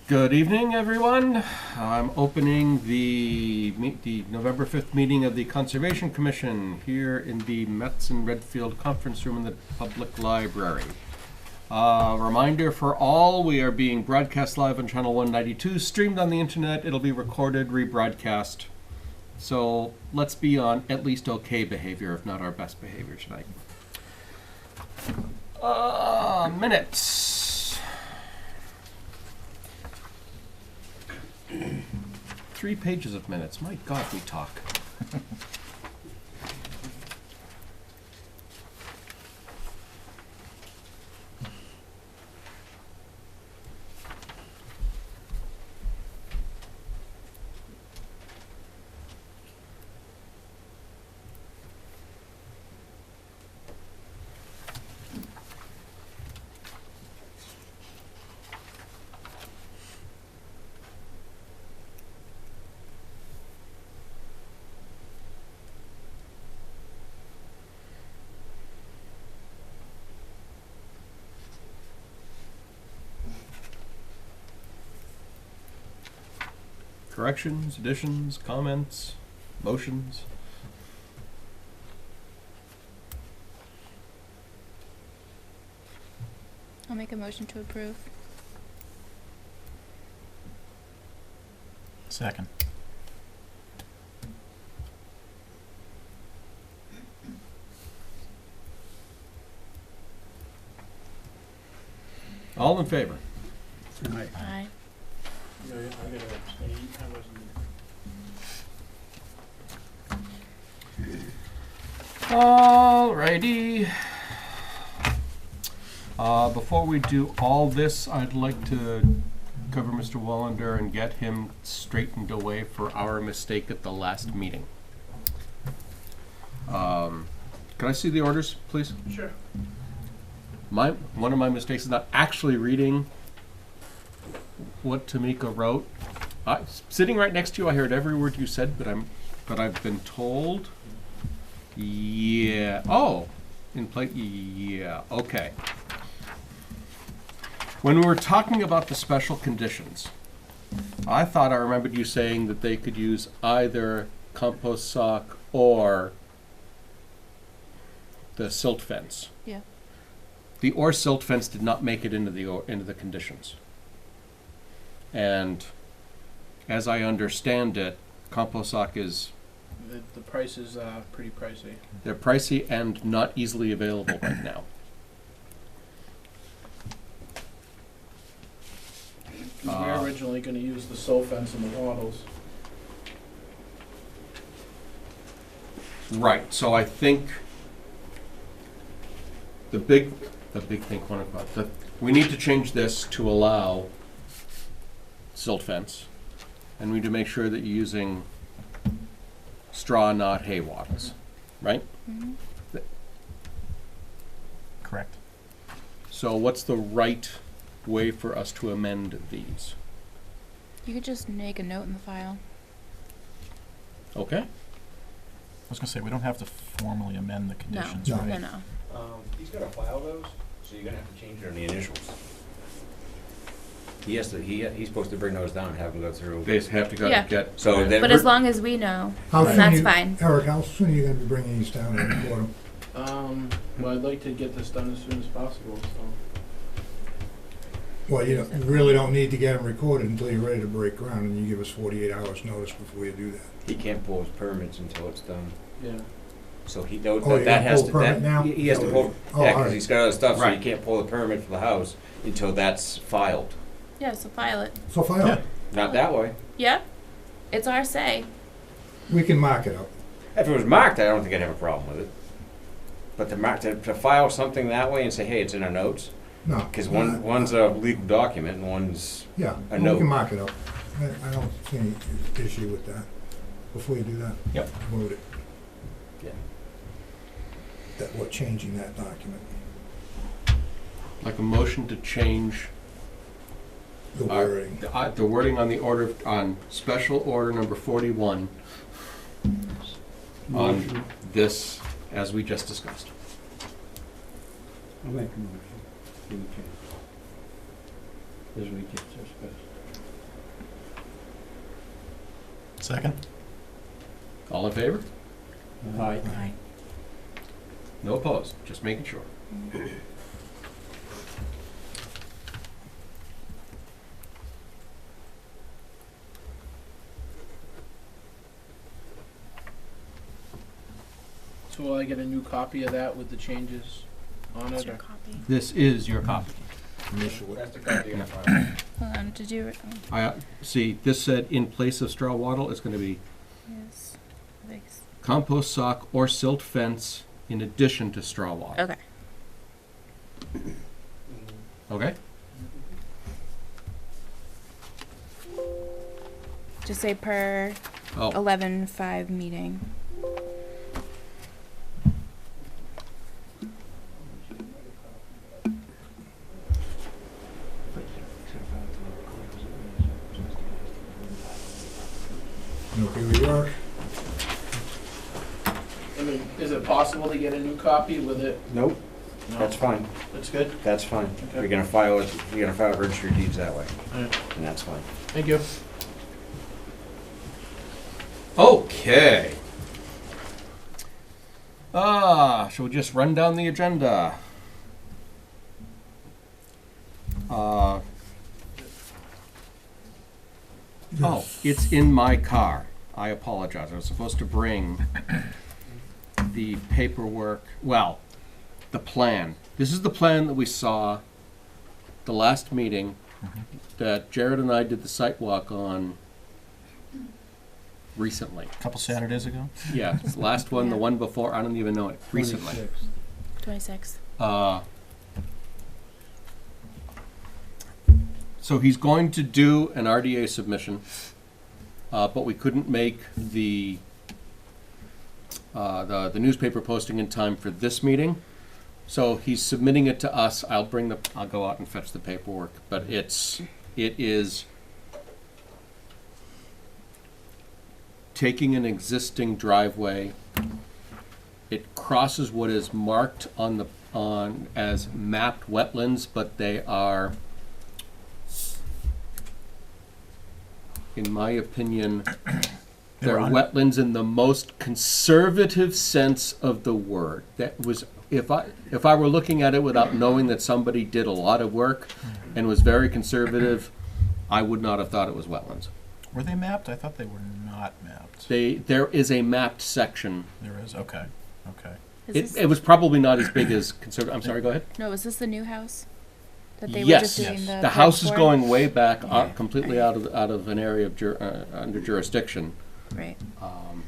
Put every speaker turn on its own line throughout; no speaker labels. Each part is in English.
Good evening, everyone. I'm opening the November 5th meeting of the Conservation Commission here in the Metz and Redfield Conference Room in the Public Library. Reminder for all, we are being broadcast live on Channel 192, streamed on the internet. It'll be recorded, rebroadcast. So let's be on at least okay behavior, if not our best behavior tonight. Minutes. 3 pages of minutes. My God, we talk. Corrections, additions, comments, motions.
I'll make a motion to approve.
Second.
All in favor?
Aye.
I gotta abstain. I wasn't.
Alrighty. Before we do all this, I'd like to cover Mr. Wallander and get him straightened away for our mistake at the last meeting. Can I see the orders, please?
Sure.
One of my mistakes is not actually reading what Tamika wrote. Sitting right next to you, I heard every word you said, but I've been told. Yeah. Oh, in play. Yeah. Okay. When we were talking about the special conditions, I thought I remembered you saying that they could use either compost sock or the silt fence.
Yeah.
The or silt fence did not make it into the conditions. And as I understand it, compost sock is...
The price is pretty pricey.
They're pricey and not easily available right now.
We're originally going to use the silt fence and the wattles.
Right, so I think the big thing, we need to change this to allow silt fence, and we need to make sure that you're using straw, not hay wattles, right?
Mm-hmm.
Correct.
So what's the right way for us to amend these?
You could just make a note in the file.
Okay.
I was going to say, we don't have to formally amend the conditions,
No,
right?
no.
He's got to file those, so you're going to have to change it on the initials. He has to. He's supposed to bring those down and have them go through.
They have to go
Yeah.
get...
So then
But as long as we know, then that's fine.
Eric, how soon are you going to be bringing these down and record them?
Well, I'd like to get this done as soon as possible. So.
Well, you really don't need to get them recorded until you're ready to break ground, and you give us 48 hours notice before you do that.
he can't pull his permits until it's done.
Yeah.
So he
you're
that
gonna
has
pull
to.
permit now?
He has to pull.
Oh,
Yeah,
all
because
right.
he's got other stuff, so
Right.
he can't pull the permit for the house until that's filed.
Yeah, so file it.
So file it.
Not that way.
Yeah? It's our say.
We can mark it up.
If it was marked, I don't think I'd have a problem with it. But to file something that way and say, hey, it's in our notes,
No.
because one's a legal document and one's
Yeah,
a
we
note.
can mark it up. I don't see any issue with that. Before you do that,
Yep.
vote it.
Yeah.
That we're changing that document.
Like a motion to change
The wording.
the wording on the order, on special order number 41 on this, as we just discussed.
I'll make a motion. This week it's discussed.
Second?
All in favor?
Aye.
Aye.
No opposed, just making sure.
So will I get a new copy of that with the changes on
That's
it?
your
Or?
copy.
This is your copy.
Initially.
That's the copy of the file.
Hold on, did you?
See, this said in place of straw wattle, it's gonna be
Yes. Thanks.
compost sock or silt fence in addition to straw wattle.
Okay.
Okay?
Just say per
Oh,
11/5 meeting.
Okay, we are.
I mean, is it possible to get a new copy with it?
Nope,
No?
that's fine.
That's good?
That's fine.
Okay.
You're gonna file it, registry of deeds that way,
Alright.
and that's fine.
Thank you.
okay. Shall we just run down the agenda? Oh, it's in my car. I apologize. I was supposed to bring the paperwork, well, the plan. This is the plan that we saw the last meeting that Jared and I did the site walk on recently.
A couple Saturdays ago?
Yeah, this last one, the one before, I don't even know it, recently.
26.
So he's going to do an RDA submission, but we couldn't make the newspaper posting in time for this meeting. So he's submitting it to us. I'll go out and fetch the paperwork, but it is taking an existing driveway. It crosses what is marked on as mapped wetlands, but they are, in my opinion, they're
They're
wetlands in the most conservative sense of the word. That was, if I were looking at it without knowing that somebody did a lot of work and was very conservative, I would not have thought it was wetlands.
Were they mapped? I thought they were not mapped.
There is a mapped section.
There is, okay, okay.
Is
It was probably not as big as conservative. I'm sorry, go ahead.
No, is this the new house? That they were
Yes.
just doing
Yes.
The house is
for?
going way back, completely out of an area of under jurisdiction.
Right.
Um,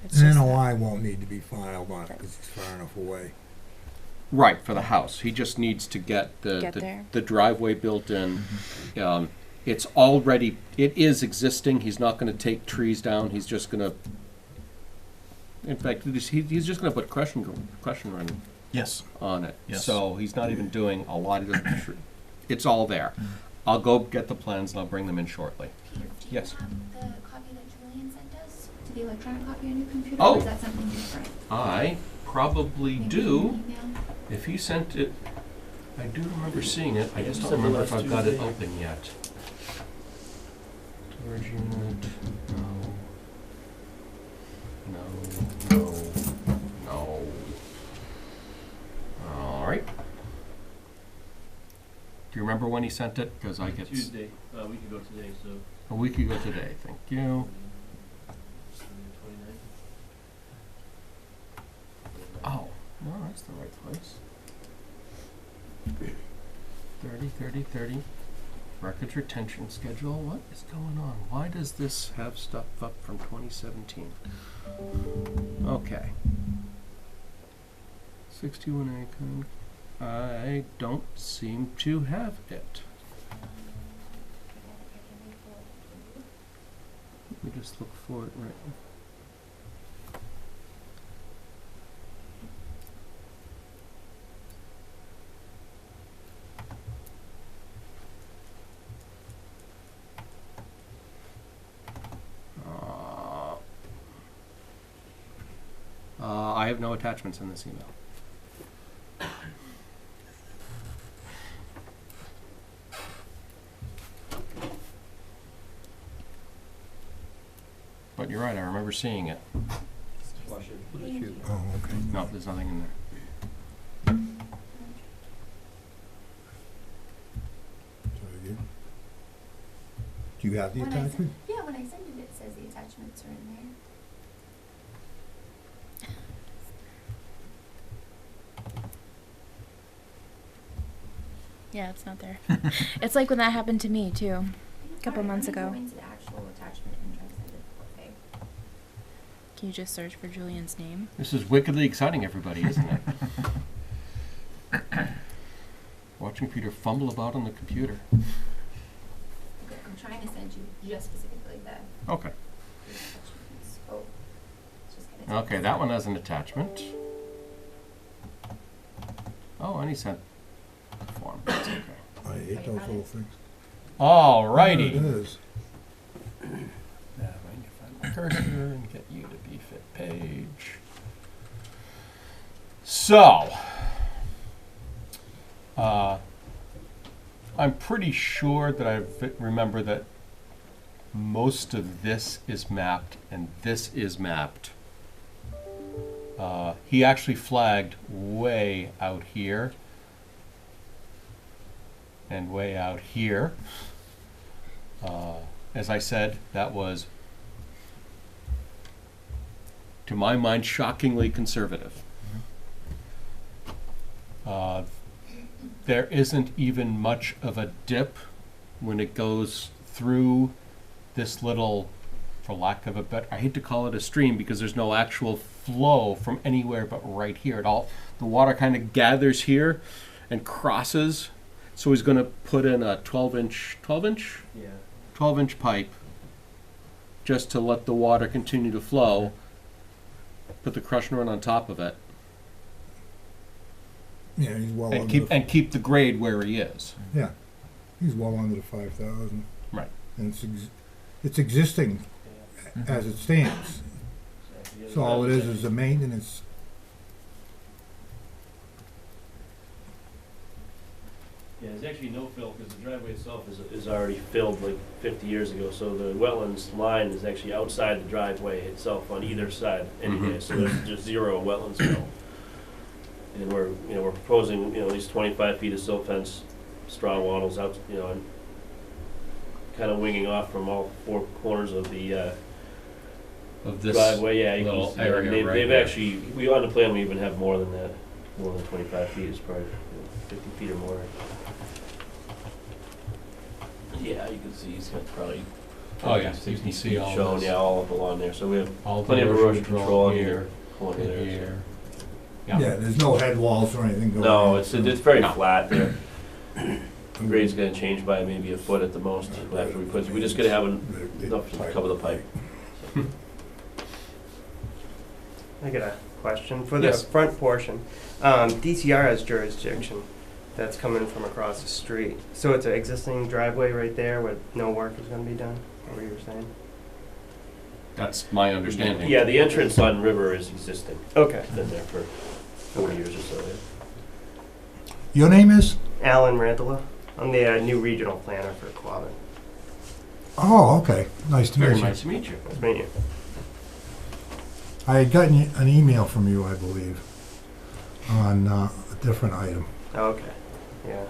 It's just that.
NOI won't need to be filed on it because it's far enough away.
Right, for the house. He just needs to get
Get there.
the driveway built in. It is existing. He's not gonna take trees down. He's just gonna, in fact, he's just gonna put crush and run
Yes.
on it.
Yes.
So he's not even doing a lot. It's all there. I'll go get the plans and I'll bring them in shortly.
Peter, do you
Yes.
have the copy that Julian sent us to the electronic copy on your computer?
Oh.
Or is that something different?
I probably
Maybe
do.
an email?
If he sent it, I do remember seeing it. I just don't
Sent it
remember if
last
I've got it
Tuesday.
open yet. Storage unit, no. All right. Do you remember when he sent it? Because I get
Tuesday, a week ago today, so
a week ago today. Thank you.
29th.
Oh, no, that's the right place. 30. Records retention schedule. What is going on? Why does this have stuff up from 2017? Okay. 61A code. I don't seem to have it. Let me just look for it right now. I have no attachments in this email.
But
but you're right, I remember seeing it.
Flush it.
Thank you.
Oh, okay.
No, there's nothing in there.
Sorry, again. Do you have the
When I send-
attachment?
Yeah, when I send it, it says the attachments are in there.
Yeah, it's not there. It's like when that happened to me too. Couple
Alright,
months
let me
ago.
go into the actual attachment and try to send it.
Can you just search for Julian's name?
This is wickedly exciting, everybody, isn't it? Watching Peter fumble about on the computer.
Okay, I'm trying to send you just specifically the
Okay.
attachments. Oh, it's just gonna take
Okay,
a
that
second.
one has an attachment. Oh, and he sent the form. That's okay.
I hate those little things.
All
It
righty.
is.
Now I need to find my cursor and get you to BFit page. So, I'm pretty sure that I remember that most of this is mapped and this is mapped. He actually flagged way out here and way out here. As I said, that was, to my mind, shockingly conservative. There isn't even much of a dip when it goes through this little, for lack of a better, I hate to call it a stream because there's no actual flow from anywhere but right here. It all, the water kind of gathers here and crosses. So he's going to put in a 12-inch pipe just to let the water continue to flow. Put the crusher run on top of it
Yeah, he's well
and
under.
keep the grade where he is.
Yeah, he's well under the 5,000.
Right.
And it's existing as it stands. So all it is the maintenance.
Yeah, there's actually no fill, because the driveway itself is already filled like 50 years ago, so the wetlands line is actually outside the driveway itself on either side anyway, so there's just zero wetlands fill. And we're proposing, at least 25 feet of silt fence, straw wattles out, and kind of winging off from all four corners of the
Of this
driveway, yeah. You
little
can see,
area
they've,
right
they've
here.
actually, on the plan, we even have more than that, more than 25 feet, it's probably 50 feet or more. Yeah, you can see he's got probably.
Oh, yeah, you
60
can see
feet
all
shown,
this.
yeah, all up along there, so we have
all the
plenty of erosion control in
here
either corner
and
there.
here.
Yeah, there's no head walls or anything going
No,
on.
it's very
No.
flat there. Grade's gonna change by maybe a foot at the most after we put, we just gotta have enough to cover the pipe.
I got a question for the
Yes.
front portion. DCR has jurisdiction that's coming from across the street. So it's an existing driveway right there where no work is going to be done, what you were saying?
That's my understanding.
Yeah, the entrance on River is existing,
Okay.
it's been there for 40 years or so, yeah.
Your name is?
Alan Rantala. I'm the new regional planner for Quabbin.
Oh, okay. Nice to meet
Very
you.
nice to meet you.
Nice to meet you.
I had gotten an email from you, I believe, on a different item.
Oh, okay. Yeah.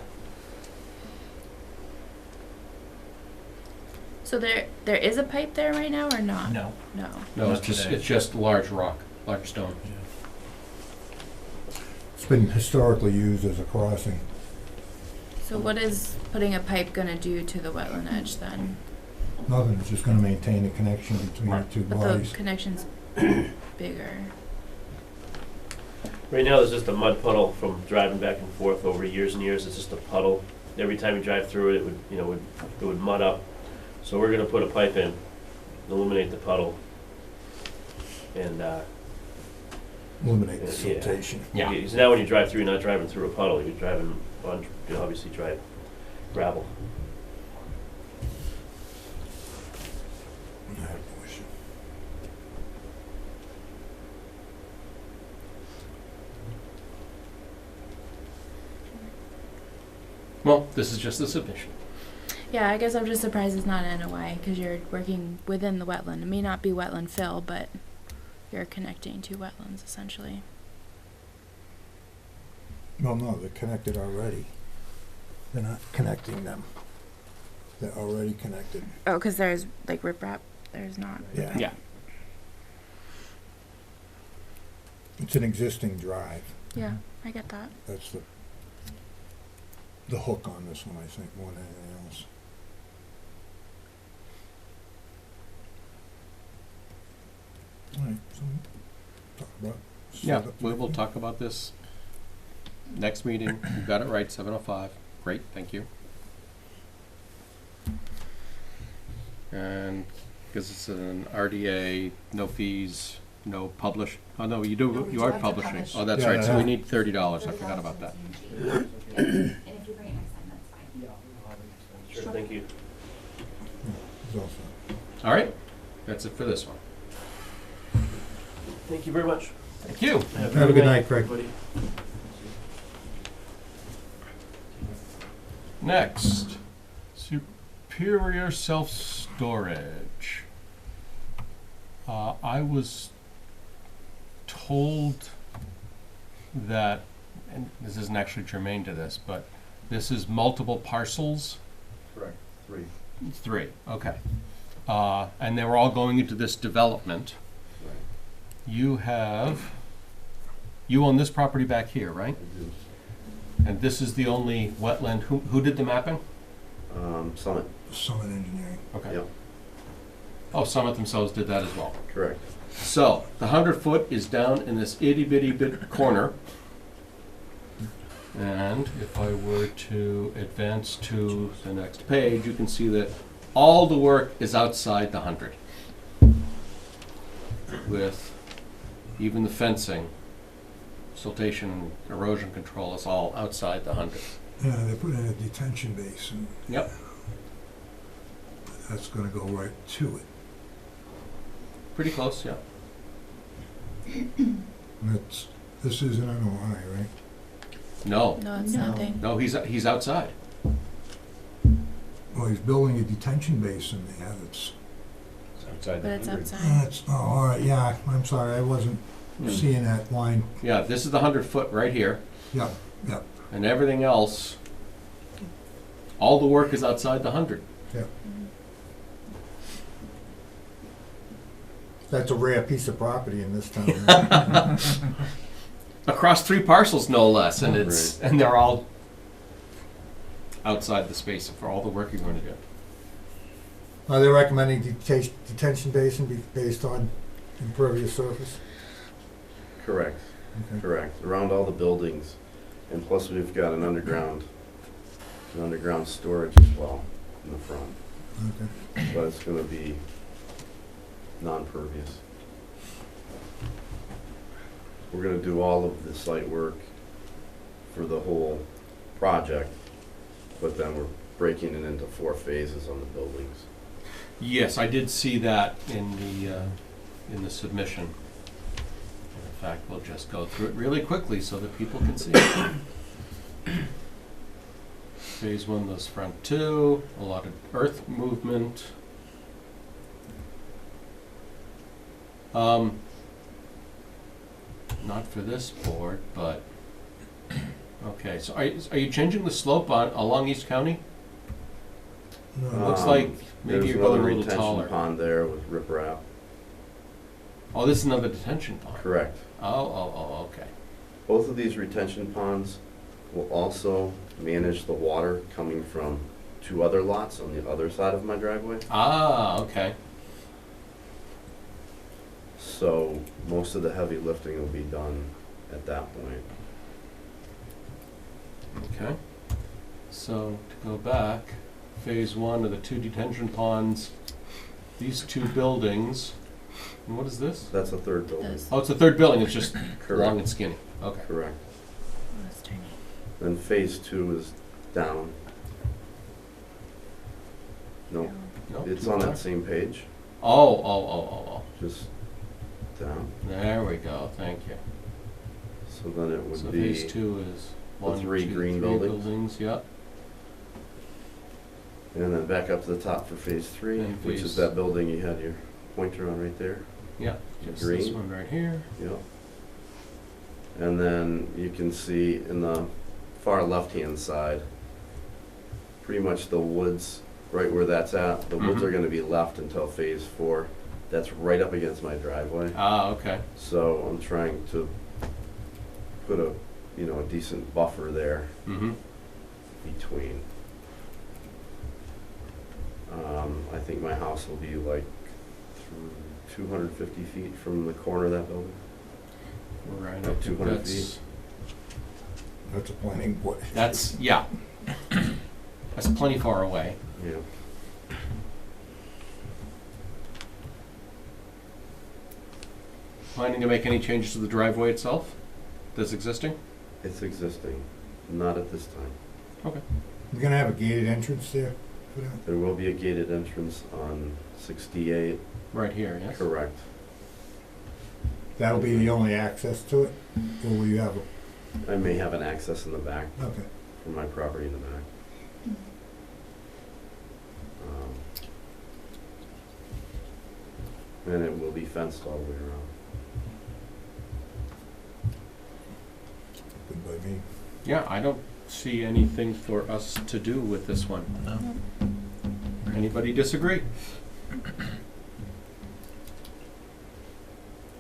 So there is a pipe there right now or not?
No.
No.
No,
Not today.
it's just large rock, large stone.
It's been historically used as a crossing.
So what is putting a pipe gonna do to the wetland edge then?
Nothing, it's just gonna maintain the connection between the two
But the
bodies.
connection's bigger.
Right now, there's just a mud puddle from driving back and forth over years and years. It's just a puddle. Every time you drive through it, it would mud up. So we're gonna put a pipe in, eliminate the puddle, and
Eliminate the
Yeah.
siltation.
Yeah.
So now when you drive through, you're not driving through a puddle. You're driving on, obviously drive gravel.
I have no issue.
Well, this is just the submission.
Yeah, I guess I'm just surprised it's not an NOI, because you're working within the wetland. It may not be wetland fill, but you're connecting two wetlands, essentially.
Well, no, they're connected already. They're not connecting them. They're already connected.
Oh, because there's, like, riprap. There's not.
Yeah.
Yeah.
It's an existing drive.
Yeah, I get that.
That's the hook on this one, I think, more than anything else. All right, so talk about.
Yeah, we will talk about this next meeting. You got it right, 7:05. Great, thank you. And because it's an RDA, no fees, no publish, oh no, you
No,
do,
we
you
do
are
have to
publishing.
publish.
Oh, that's
Yeah,
right, so
yeah.
we need $30. I forgot about that.
And if you bring it next time, that's fine.
Yeah. Sure,
Sure.
thank you.
It's all set.
All right, that's it for this one.
Thank you very much.
Thank you.
Have a good night, Craig.
everybody.
Next, Superior Self Storage. I was told that, and this isn't actually germane to this, but this is multiple parcels?
Correct, 3.
Three, okay. And they were all going into this development.
Right.
You own this property back here, right?
I do.
And this is the only wetland, who did the mapping?
Summit,
Summit Engineering.
Okay.
Yep.
Oh, Summit themselves did that as well.
correct.
So, the 100-foot is down in this itty-bitty bit corner. And if I were to advance to the next page, you can see that all the work is outside the 100. With even the fencing, siltation, erosion control is all outside the 100.
Yeah, they put in a detention basin.
Yep.
That's gonna go right to it.
Pretty close, yeah.
And this is an NOI, right?
No,
No, it's
No.
nothing.
no, he's outside.
Well, he's building a detention basin there that's,
It's outside
But
the
it's
100.
outside.
that's, oh, all right, yeah, I'm sorry, I wasn't seeing that line.
Yeah, this is the 100-foot right here.
Yeah, yeah,
And everything else, all the work is outside the 100.
yeah. That's a rare piece of property in this town.
Across 3 parcels, no less, and
Right.
and they're all outside the space for all the work you're going to do.
Are they recommending detention basin be based on impervious surface?
Correct,
Okay.
correct. Around all the buildings, and plus we've got an underground storage as well in the front.
Okay.
But it's gonna be non-pervious. We're gonna do all of the site work for the whole project, but then we're breaking it into 4 phases on the buildings.
Yes, I did see that in the submission. In fact, we'll just go through it really quickly so that people can see it. Phase 1, those front 2, a lot of earth movement. Not for this board, but, okay, so are you changing the slope along East County?
No,
Looks like maybe
There's
you're going a
another
little taller.
retention pond there with riprap.
Oh, this is another detention pond.
Correct.
Oh, okay.
Both of these retention ponds will also manage the water coming from 2 other lots on the other side of my driveway.
Ah, okay.
So most of the heavy lifting will be done at that point.
Okay. So to go back, phase 1 of the 2 detention ponds, these 2 buildings, and what is this?
That's a third building.
Those-
Oh, it's the 3rd building, it's just long
Correct,
and skinny. Okay.
correct.
Let's turn it.
Then phase 2 is down. No,
No,
it's
too
on
far?
that same page,
Oh.
just down.
There we go, thank you.
So then it would
So
be,
phase 2 is 1,
3
2,
green
3
buildings?
buildings, yep.
And then back up to the top for phase 3,
And
which
phase-
is that building you had your pointer on right there.
Yeah, just this
Green.
one right here.
Yep. And then you can see in the far left-hand side, pretty much the woods, right where that's at, the woods
Mhm.
are gonna be left until phase 4. That's right up against my driveway.
Ah, okay.
So I'm trying to put a, a decent buffer there
Mm-hmm.
between. I think my house will be like 250 feet from the corner of that building.
Right, I
About
think
200
that's,
That's a planning board.
that's, yeah. That's plenty far away.
Yeah.
Planning to make any changes to the driveway itself? That's existing?
It's existing, not at this time.
Okay.
You're gonna have a gated entrance there for that?
There will be a gated entrance on 68,
Right here, yes?
correct.
That'll be the only access to it? Or will you have
I may have an access in the back,
a, okay.
from my property in the back. And it will be fenced all the way around.
Good by me.
Yeah, I don't see anything for us to do with this one.
No.
Anybody disagree?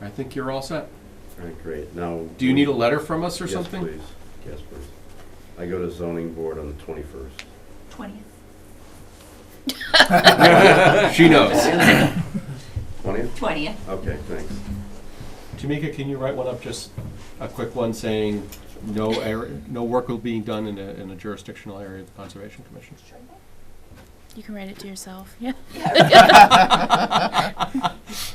I think you're all set.
All right, great. Now.
Do you need a letter from us or
Yes,
something?
please. Yes, please. I go to zoning board on the 21st.
20th.
She knows.
20th?
20th.
Okay, thanks.
Tamika, can you write one up, just a quick one saying no work will be done in a jurisdictional area of the Conservation Commission?
You can write it to yourself. Yeah.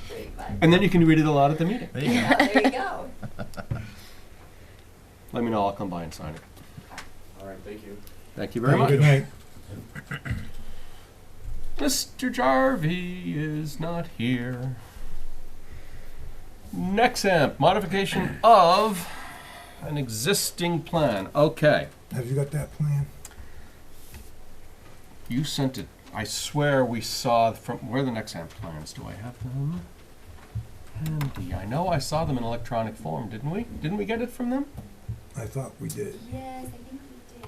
Great, bye.
And then you can read it aloud at the meeting.
There you go.
Yeah, there you go.
Let me know, I'll come by and sign it.
All right, thank you.
Thank you very
Have a
much.
good night.
Mr. Jarvie is not here. Nexamp, modification of an existing plan. Okay,
Have you got that plan?
you sent it. I swear we saw from, where are the Nexamp plans? Do I have them handy? I know I saw them in electronic form, didn't we? Didn't we get it from them?
I thought we did.
Yes, I think we did.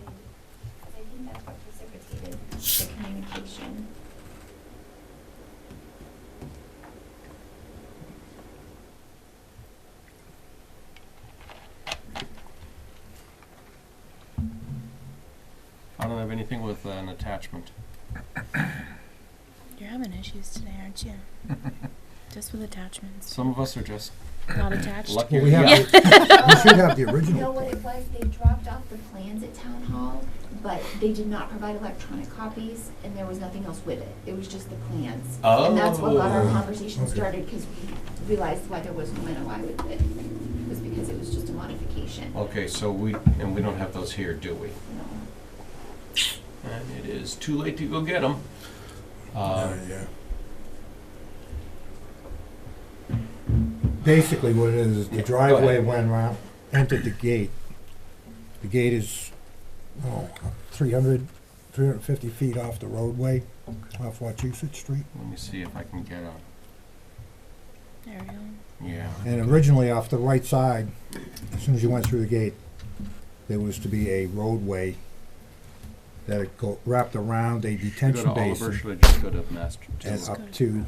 I think that's what precipitated the communication.
I don't have anything with an attachment.
You're having issues today, aren't you? Just with attachments.
Some of us are just
Not attached.
lucky.
Well, we have,
Yeah.
we should have the
You know
original
what
plan.
it was? They dropped off the plans at town hall, but they did not provide electronic copies, and there was nothing else with it. It was just the plans. And that's what got our
Oh.
conversation
Okay.
started, because we realized why there was no NOI with it. It was because it was just a modification.
Okay, so we don't have those here, do we?
No.
And it is too late to go get them.
Yeah. Basically what it is
Yeah,
the
go
driveway
ahead.
went around, entered the gate. The gate is, 350 feet off the roadway, off Wachusett Street.
Let me see if I can get a,
There we go.
yeah.
And originally off the right side, as soon as you went through the gate, there was to be a roadway that had wrapped around a
Should I
detention
go to Oliver,
basin
should I just go to Master?
and
Just
up
go to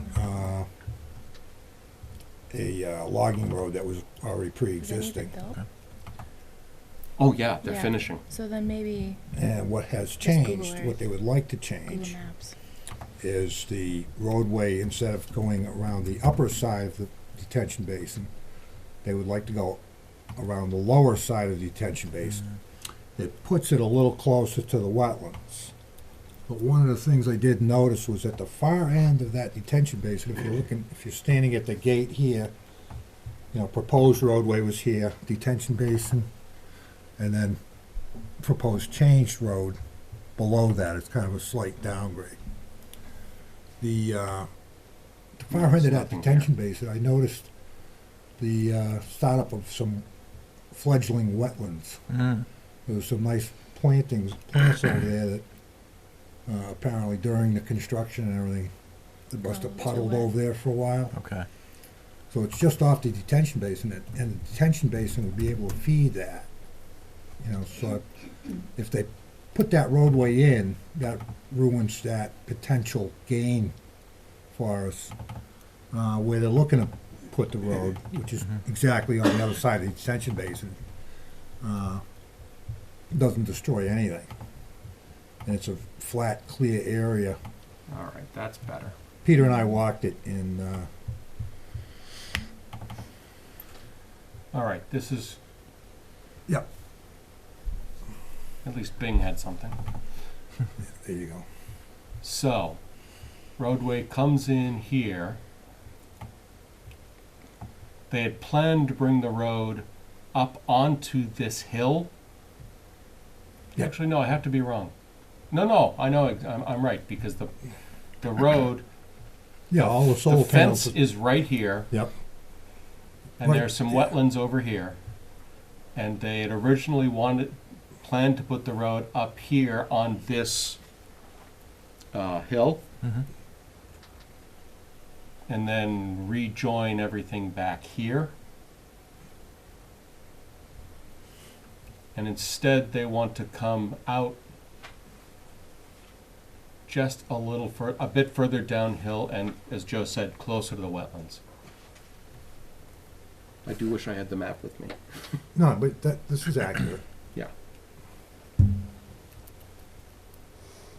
to a logging road that was already
Is any of it
pre-existing.
built?
Oh, yeah, they're
Yeah.
finishing.
So then maybe
And what has
Google
changed,
Earth.
what they would like to
Google
change,
Maps.
is the roadway, instead of going around the upper side of the detention basin, they would like to go around the lower side of the detention basin. It puts it a little closer to the wetlands. But one of the things I did notice was at the far end of that detention basin, if you're standing at the gate here, proposed roadway was here, detention basin, and then proposed changed road below that. It's kind of a slight downgrade. The far end of that
Nothing
detention basin, I noticed the startup of some fledgling wetlands.
Mm.
There was some nice plants over there that Apparently during the construction and everything, it must have
Oh, too
puddled
wet.
over there for a while.
Okay.
So it's just off the detention basin, and the detention basin would be able to feed that. You know, so if they put that roadway in, that ruins that potential gain for us. Where they're looking to put the road, which is exactly on the other side of the detention basin, doesn't destroy anything. And it's a flat, clear area.
All right, that's better.
Peter and I walked it, and
All right, this is,
yep,
at least Bing had something.
there you go.
So, roadway comes in here. They had planned to bring the road up onto this hill.
Yep.
Actually, no, I have to be wrong. No, I know, I'm right, because the road,
Yeah, all the
the
solar
fence
panels.
is right here,
Yep.
and
Right,
there's some
yeah.
wetlands over here. And they had originally planned to put the road up here on this hill,
Mm-hmm.
and then rejoin everything back here. And instead, they want to come out just a bit further downhill and, as Joe said, closer to the wetlands. I do wish I had the map with me.
No, but this is accurate.
Yeah.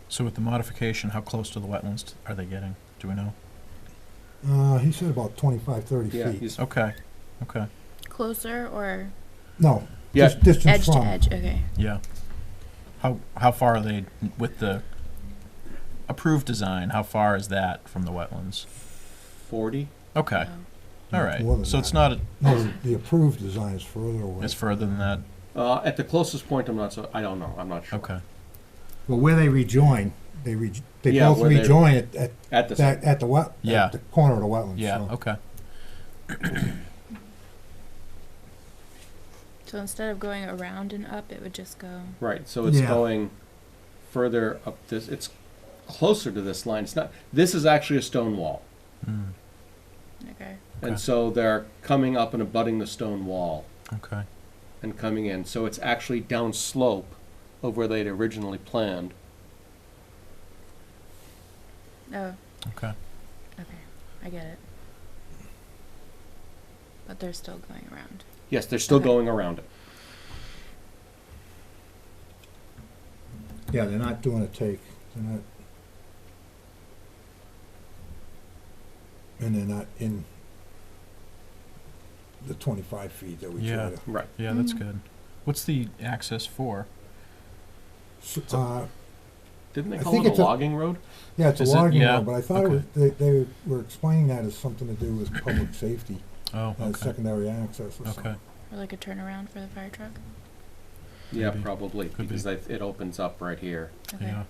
So with the modification, how close to the wetlands are they getting? Do we know?
He said about 25, 30
Yeah,
feet.
he's,
Okay. Okay.
Closer or
No,
yeah,
just distance
edge to
from.
edge? Okay.
Yeah. How far are they with the approved design? How far is that from the wetlands?
40.
Okay.
Oh.
All
More
right.
than
So it's
that.
not.
No, the approved design is further away.
It's further than that.
At the closest point, I don't know, I'm not sure.
Okay.
But where they rejoin, they
Yeah,
both
where they-
rejoin at
At the
that at the wet
Yeah.
at the corner of the wetlands.
Yeah.
So.
Okay.
So instead of going around and up, it would just go.
Right, so it's
Yeah.
going further up this, it's closer to this line. It's not, this is actually a stone wall.
Mm.
Okay.
And
Okay.
so they're coming up and abutting the stone wall
Okay.
and coming in. So it's actually down slope of where they'd originally planned.
Oh.
Okay.
Okay. I get it. But they're still going around.
Yes, they're still
Okay.
going around it.
Yeah, they're not doing a take. They're not. And they're not in the 25 feet that we
Yeah.
try to.
Right.
Yeah, that's
Mhm.
good. What's the access for?
Didn't they
I
call
think
it a
it's a-
logging road?
Yeah, it's
Is
a
it?
logging
Yeah.
road, but I thought
Okay.
they were explaining that as something to do with public safety,
Oh,
as
okay.
secondary access or something.
Okay.
Or like a turnaround for the fire truck.
Yeah,
Maybe.
probably,
Could
because
be.
it opens up right here.
Okay.
Yeah.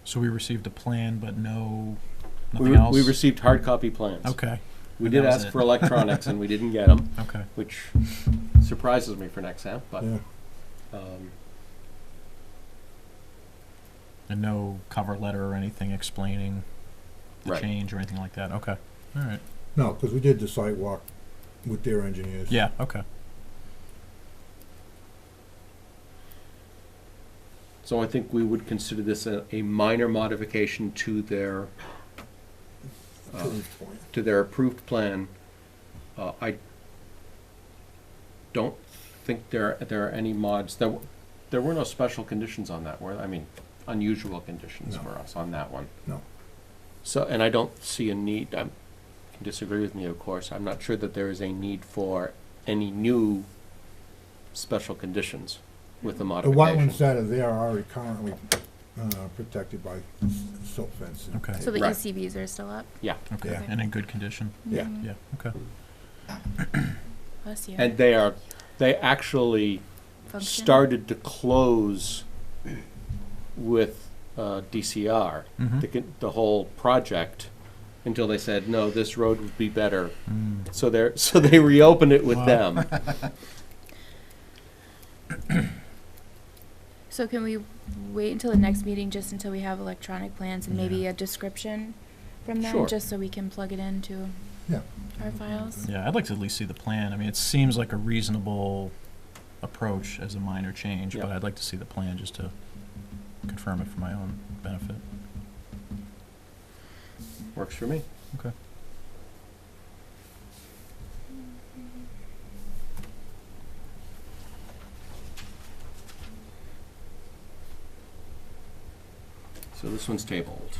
So we received a plan, but nothing else?
We received hard copy plans.
Okay.
We
And
did
that was
ask
it.
for electronics and we didn't get them,
Okay.
which surprises me for Nexamp, but,
Yeah.
And no cover letter or anything explaining the
Right.
change or anything like that? Okay. All right.
No, because we did the site walk with their engineers.
Yeah, okay.
so I think we would consider this a minor modification to their,
Approved point.
to their approved plan. I don't think there are any mods, there were no special conditions on that, I mean, unusual conditions
No.
for us on that one.
No.
So, and I don't see a need, you can disagree with me, of course, I'm not sure that there is a need for any new special conditions with the
The
modification.
wetlands that are there are already currently protected by silt fence.
Okay.
So the
Right.
ECVs are still up?
Yeah,
Okay.
Yeah.
And in good condition?
Yeah.
Mhm.
Yeah, okay.
Bless you.
and they actually
Function?
started to close with DCR,
Mm-hmm.
the whole project, until they said, no, this road would be better.
Mm.
So they reopened it with
Wow.
them.
So can we wait until the next meeting, just until we have electronic plans and maybe
Yeah.
a description from them,
Sure.
just so we can plug it into
Yeah.
our files?
Yeah, I'd like to at least see the plan. I mean, it seems like a reasonable approach as a minor change,
Yeah.
but I'd like to see the plan just to confirm it for my own benefit.
Works for me.
Okay.
So this one's tabled.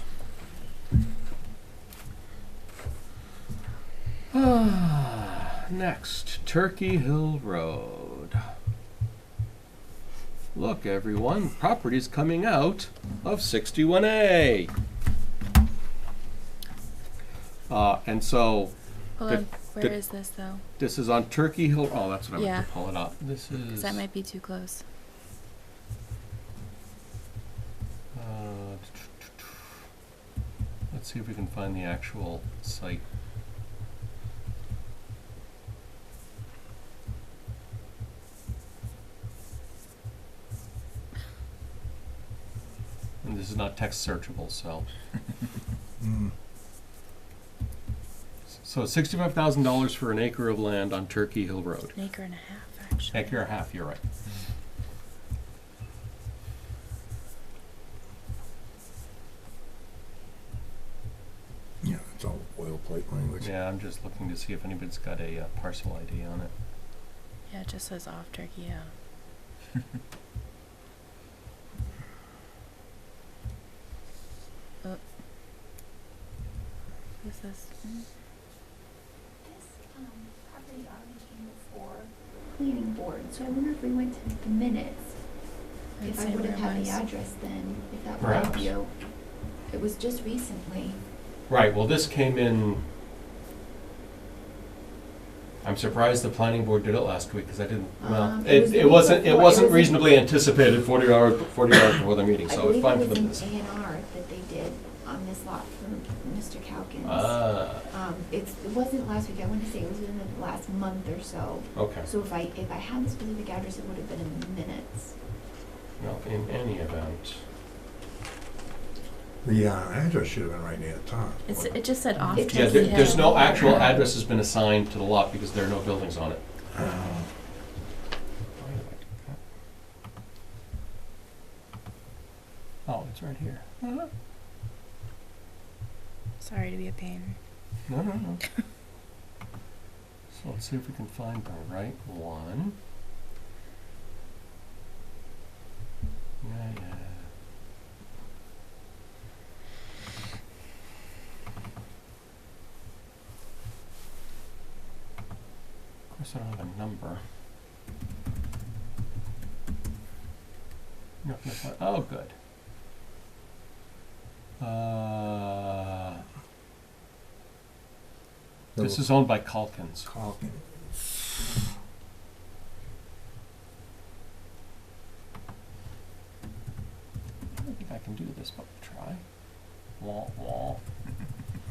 Next, Turkey Hill Road. Look, everyone, property's coming out of 61A. And so
Hold
The-
on, where is this though?
this is on Turkey Hill. Oh, that's what I
Yeah.
meant to pull it up. This
'Cause
is.
that might be too close.
Let's see if we can find the actual site. And this is not text searchable, so.
Mm.
So $65,000 for an acre of land on Turkey Hill Road.
An acre and a half, actually.
Acre and a half, you're right.
Yeah, it's all boilerplate language.
Yeah, I'm just looking to see if anybody's got a parcel ID on it.
Yeah, it just says off Turkey Hill. Oh. Who's this?
This property already came before planning board, so I wonder if we went to the minutes,
I'd
if I
say
would have
where it
had the
was.
address then, if that would
Perhaps.
help you. It was just recently.
Right, well, this came in. I'm surprised the planning board did it last week, because I didn't, well,
It was the
it
week
wasn't, it
before. It
wasn't
was in-
reasonably anticipated 40 hours before the meeting,
I
so it's
believe
fine
it
for them to.
was an A&R that they did on this lot for Mr. Calkins.
Ah,
It wasn't last week, I want to say it was within the last month or so.
okay.
So if I had the specific address, it would have been in the minutes.
Well, in any event,
The address should have been right near the top.
It just said off
It
Turkey
yeah,
just-
Hill.
there's no actual address has been assigned to the lot because there are no buildings on it. Oh, it's right here.
Sorry to be a pain.
No. So let's see if we can find the right one. Yeah. Of course, I don't have a number. Not gonna find. Oh, good. This is owned by Calkins.
Calkins.
I don't think I can do this, but we'll try. Wah, wah.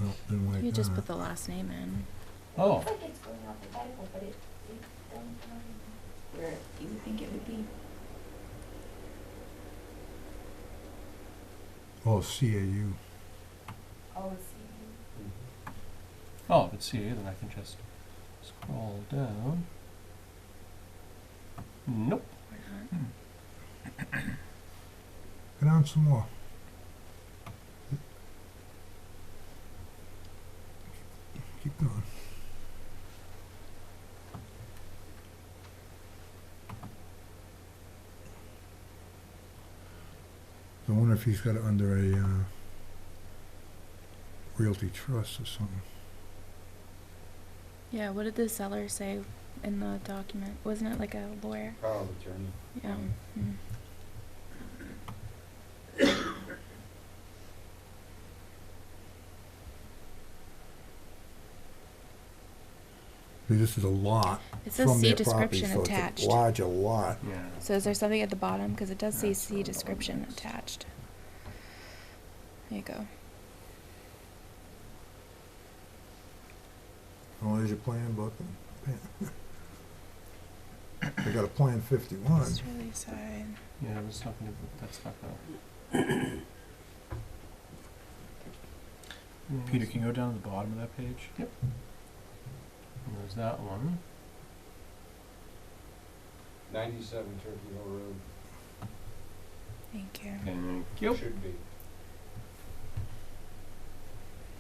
Well, didn't like
You just
that.
put the last name in.
Oh,
Looks like it's going alphabetical, but it doesn't tell you where you would think it would be.
Oh, CAU.
Oh, it's
oh, if it's CA, then I can just scroll down. Nope.
Or not.
Go down some more. Keep going. I wonder if he's got it under a realty trust or something.
Yeah, what did the seller say in the document? Wasn't it like a lawyer?
Power of attorney.
Yeah. Mm.
See, this is a lot
It says
from
see
their property,
description
so
attached.
it's a larger lot.
Yeah.
So is there something at the bottom? Because it does say
That's
see
not
description
obvious.
attached. There you go.
Oh, there's your plan book and pen. They got a Plan 51.
Easterly side.
Yeah, that's not gonna.
Peter, can you go down to the bottom of that page?
Yep. And there's that one.
97 Turkey Hill Road.
Thank you.
Thank you.
Should be.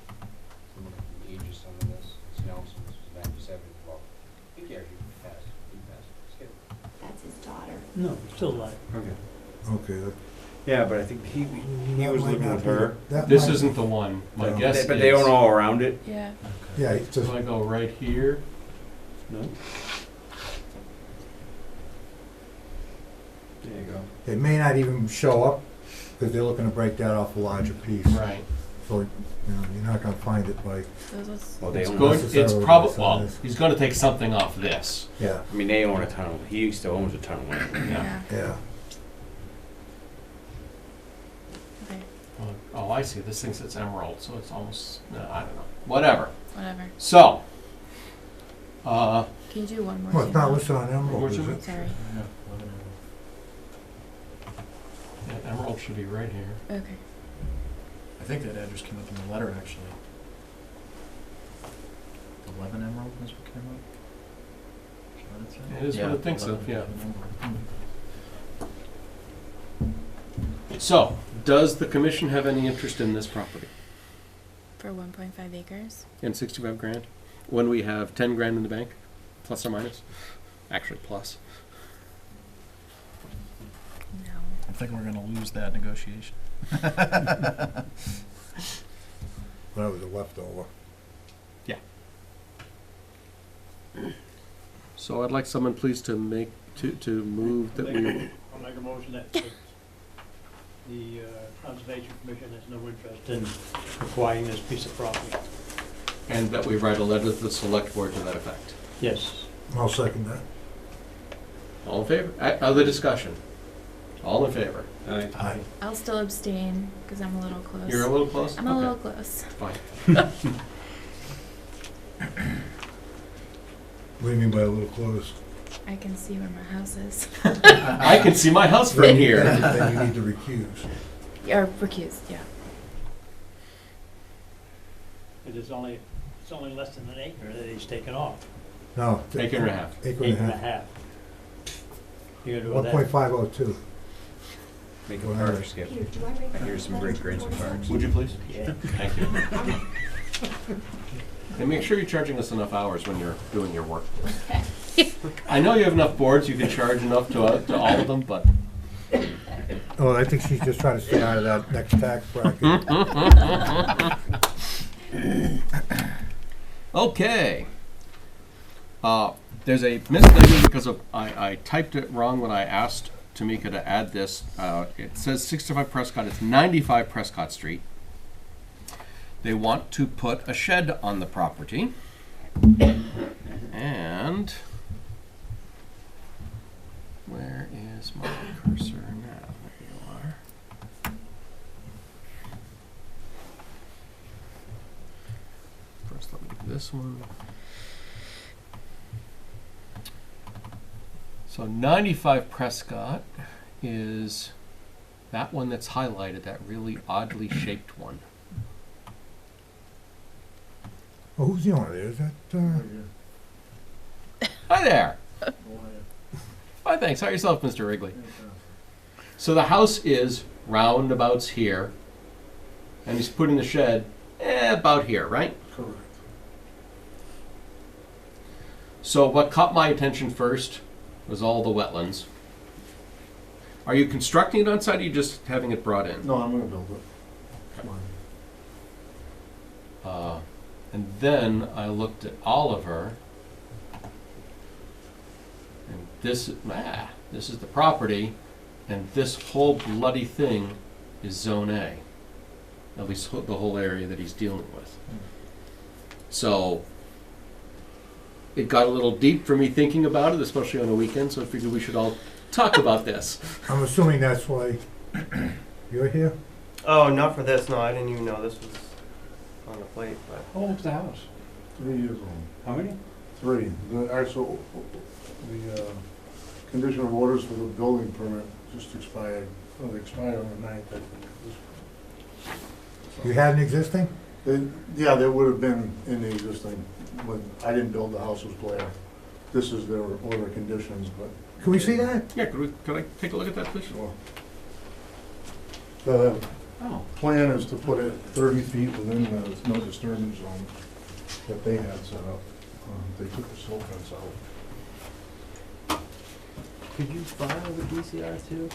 I'm looking at the age of some of this. It's Nelson's, it's 97. Well, I think he actually passed. He passed. Skip.
That's his daughter.
No, still alive.
Okay.
Okay.
Yeah, but I think he
that
was
might
living
not
with
be-
her.
that
This
might-
isn't the one. My
No.
guess
But they own
is.
all around it.
Yeah.
Yeah, it's just,
So I go right here.
No. There you go.
they may not even show up, because they're looking to break that off a larger piece.
Right.
So, you're not gonna find it by,
Those was,
Well, they
It's
own.
going. It's
necessarily
probably.
the
Well,
size.
he's going to take something off this.
yeah,
I mean, they own a ton of. He still owns a ton of land.
yeah.
yeah.
Okay.
Oh, I see. This thing says emerald, so it's almost. No, I don't know. Whatever.
Whatever.
So.
Can you do one more?
Well, it's not
Zoom
listed on
One
Emerald,
more
is
zoom
it?
in?
Sorry.
Yeah, emerald should be right here.
Okay.
I think that address came up in the letter, actually. 11 Emerald is what came up? Is that what it said?
It is what it thinks of,
11
yeah.
Emerald.
So, does the commission have any interest in this property?
For 1.5 acres.
In 65 grand? When we have 10 grand in the bank? Plus or minus? Actually, plus.
No.
I think we're gonna lose that negotiation.
That was a leftover.
So I'd like someone please to make, to move that we,
I'll make a motion that the Conservation Commission has no interest in acquiring this piece of property.
and that we write a letter to the select board to that effect.
Yes.
I'll second that.
All in favor? Other discussion? All in favor?
Aye.
I'll still abstain because I'm a little close.
You're a little close?
I'm a
Okay,
little close.
Fine.
What do you mean by a little close?
I can see where my house is.
I can see my house from here.
Then you need to recuse.
Or recused, yeah.
It's only less than an acre that he's taken off.
No.
Acre and a half.
Acre
Acre
and a half.
You're gonna do that?
1.502.
Make a park, Skip.
Peter, do I write that?
Here's some great grades of parks.
Would you please?
Yeah.
Thank you. And make sure you're charging us enough hours when you're doing your work. I know you have enough boards, you can charge enough to all of them, but.
Oh, I think she's just trying to stay out of that next tax bracket.
Okay. There's a misstatement because of, I typed it wrong when I asked Tamika to add this. It says 65 Prescott, it's 95 Prescott Street. They want to put a shed on the property. And where is my cursor now? There you are. First, let me do this one. So 95 Prescott is that one that's highlighted, that really oddly shaped one.
Oh, who's the owner there? Is that,
Hi there. Hi, thanks. How yourself, Mr. Wrigley? So the house is roundabouts here, and he's putting the shed about here, right?
Correct.
So what caught my attention first was all the wetlands. Are you constructing it on site, or are you just having it brought in?
No, I'm gonna build it.
And then I looked at Oliver, and this is the property, and this whole bloody thing is Zone A. At least the whole area that he's dealing with. So it got a little deep for me thinking about it, especially on a weekend, so I figured we should all talk about this.
I'm assuming that's why you're here?
Oh, not for this, no, I didn't even know this was on the plate, but.
How old's the house?
3 years old.
How many?
3. The
condition of orders for the building permit just expired. Well, they expired on the 9th, I think.
You had an existing?
Yeah, they would have been in the existing, when I didn't build the house with Blair. This is their order of conditions, but.
Can we see that?
Yeah, could I take a look at that, please?
Sure. The
Oh.
plan is to put it 30 feet within the no disturbance zone that they had set up. They took the silt fence out.
Could you file with DCR too?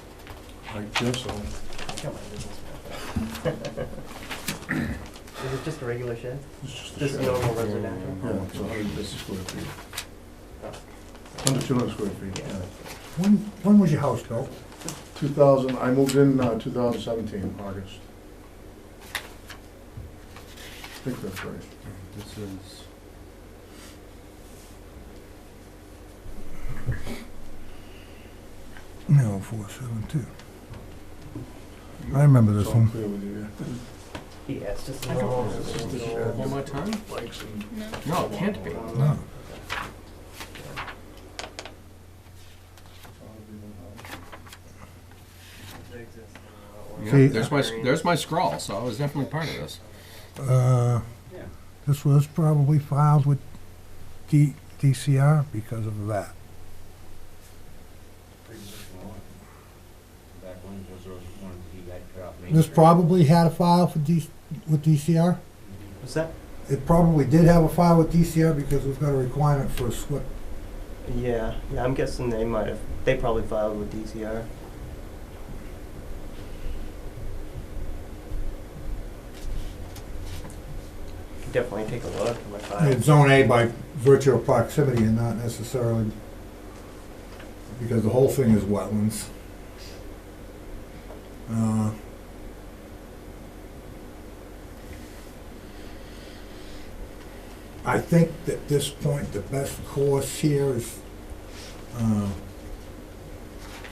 I guess so.
Got my business map. Is it just a regular shed?
It's just a
Just
shed.
normal residential?
Yeah, it's 150 square feet. Under 200 square feet, yeah.
When was your house built?
2000, I moved in 2017, August. I think that's right.
This is.
No, 472. I remember this
It's all
one.
clear with you, yeah.
Yeah, it's just a
I don't
normal.
know. Is this
It's
the one more time?
Bikes and.
No.
No, it can't be.
No.
Yeah,
See-
there's my scrawl, so I was definitely part of this.
Uh,
Yeah.
This was probably filed with DCR because of that.
Pre-existing law. Back when was those ones he had cut off Main
This
Street.
probably had a file for with DCR?
What's that?
It probably did have a file with DCR because we've got a requirement for a SWIP.
Yeah, I'm guessing they probably filed with DCR. Could definitely take a look at my file.
It's zone A by virtue of proximity and not necessarily because the whole thing is wetlands. I think that at this point, the best course here is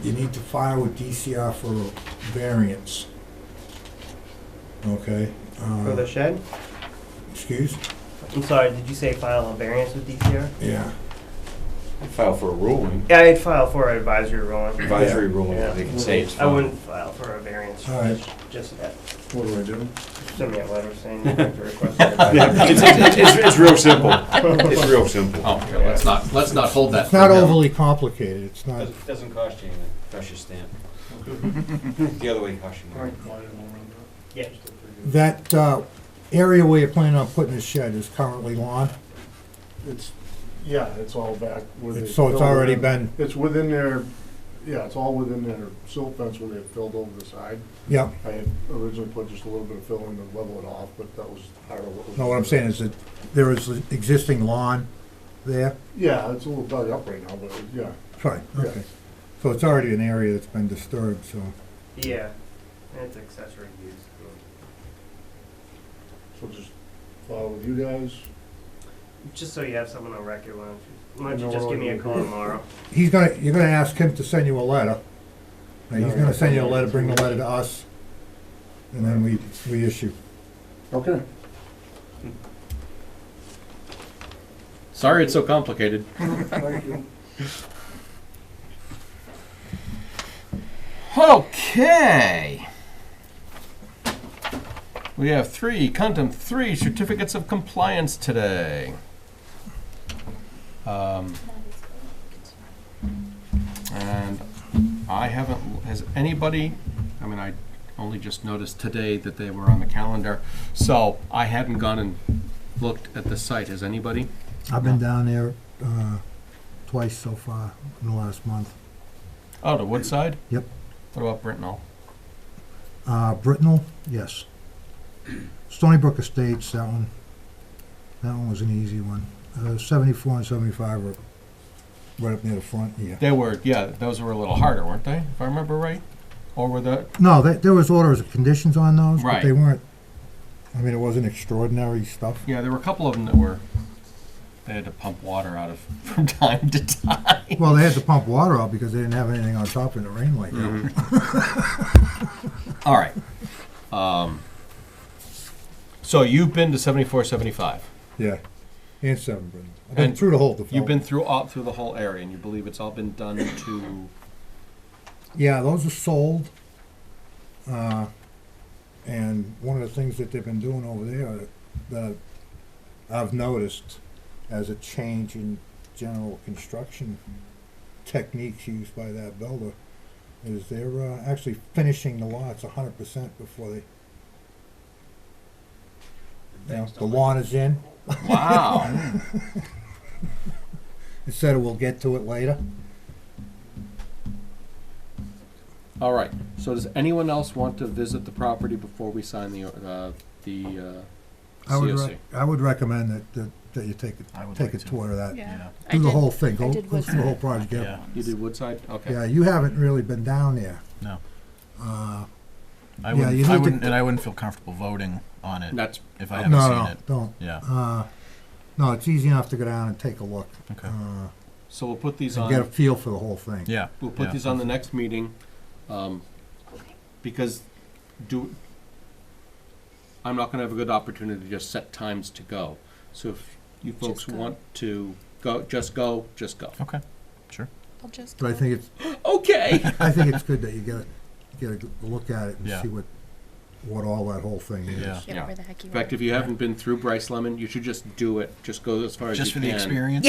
you need to file with DCR for a variance. Okay?
For the shed?
Excuse?
I'm sorry, did you say file a variance with DCR?
Yeah.
File for a ruling,
Yeah, I'd file for an advisory ruling.
advisory ruling,
Yeah.
they can say it's
I
fine.
wouldn't file for a variance,
All right.
just that.
What do I do?
Send me a letter saying you have to request an
Yeah,
advisory.
it's real simple. It's real simple.
Oh, okay, let's not hold that.
It's not
for him.
overly complicated. It's not.
Doesn't cost you anything, costs you a stamp. The other way costs you money.
Yeah.
That area where you're planning on putting the shed is currently lawn,
It's, yeah, it's all back where they.
so it's
filled
already
it in.
been,
It's within their, yeah, it's all within their silt fence where they filled over the side.
yeah.
I had originally put just a little bit of fill in to level it off, but that was part of what was.
No, what I'm saying is that there is existing lawn there.
Yeah, it's a little dug up right now, but yeah.
Fine,
Yeah.
okay. So it's already an area that's been disturbed, so.
Yeah, and it's accessory use.
So just follow with you guys.
Just so you have someone on record, why don't you
No,
just give me a
no.
call tomorrow?
You're gonna ask him to send you a letter. Now, he's
Yeah,
gonna
yeah.
send you a letter, bring the letter to us, and then we issue.
Okay.
Sorry it's so complicated.
Thank you.
Okay. We have three certificates of compliance today. And I haven't, has anybody, I mean, I only just noticed today that they were on the calendar, so I hadn't gone and looked at the site. Has anybody?
I've been down there twice so far in the last month.
Oh, to Woodside?
Yep.
What about Brintnal?
Brintnal, yes. Stony Brook Estates, that one was an easy one. 74 and 75 were right up near the front here.
They were, yeah, those were a little harder, weren't they, if I remember right? Or were the,
No, there was orders of conditions on those, but
Right.
they weren't, I mean, it wasn't extraordinary stuff.
yeah, there were a couple of them that were, they had to pump water out of from time to time.
Well, they had to pump water out because they didn't have anything on top in the rain like that.
All right. So you've been to 74, 75.
Yeah. And 7 Brintnal. I've been
And
through the whole development.
You've been through the whole area, and you believe it's all been done to,
Yeah, those are sold. And one of the things that they've been doing over there that I've noticed as a change in general construction techniques used by that builder is they're actually finishing the lots 100% before they, the lawn is in.
wow.
Instead of we'll get to it later.
All right, so does anyone else want to visit the property before we sign the COC?
I would recommend that you take
I would
a
like to.
tour of that.
Yeah.
Do the
did-
whole thing.
I
Go
did
through the whole
Woodside.
project.
Yeah.
You did Woodside? Okay.
Yeah, you haven't really been down there.
No.
Uh,
I
Yeah,
wouldn't,
you
I
need to-
wouldn't, and I wouldn't feel comfortable voting on it
That's,
if I haven't seen
no,
it.
don't.
Yeah.
No, it's easy enough to go down and take a look.
Okay.
so we'll put these
And get a
on,
feel for the whole thing.
Yeah.
we'll put
yeah.
these on the next meeting, because I'm not gonna have a good opportunity to just set times to go. So if you folks
Just go.
want to go, just go.
Okay. Sure.
I'll just
But I
go.
think it's
Okay.
I think it's good that you get a look at it and
Yeah.
see what all that whole thing is.
Yeah.
Yeah,
Yeah.
where the heck you
In fact,
were.
if you haven't been through Brice Lemon, you should just do it. Just go as far as
Just for
you
the
can.
experience.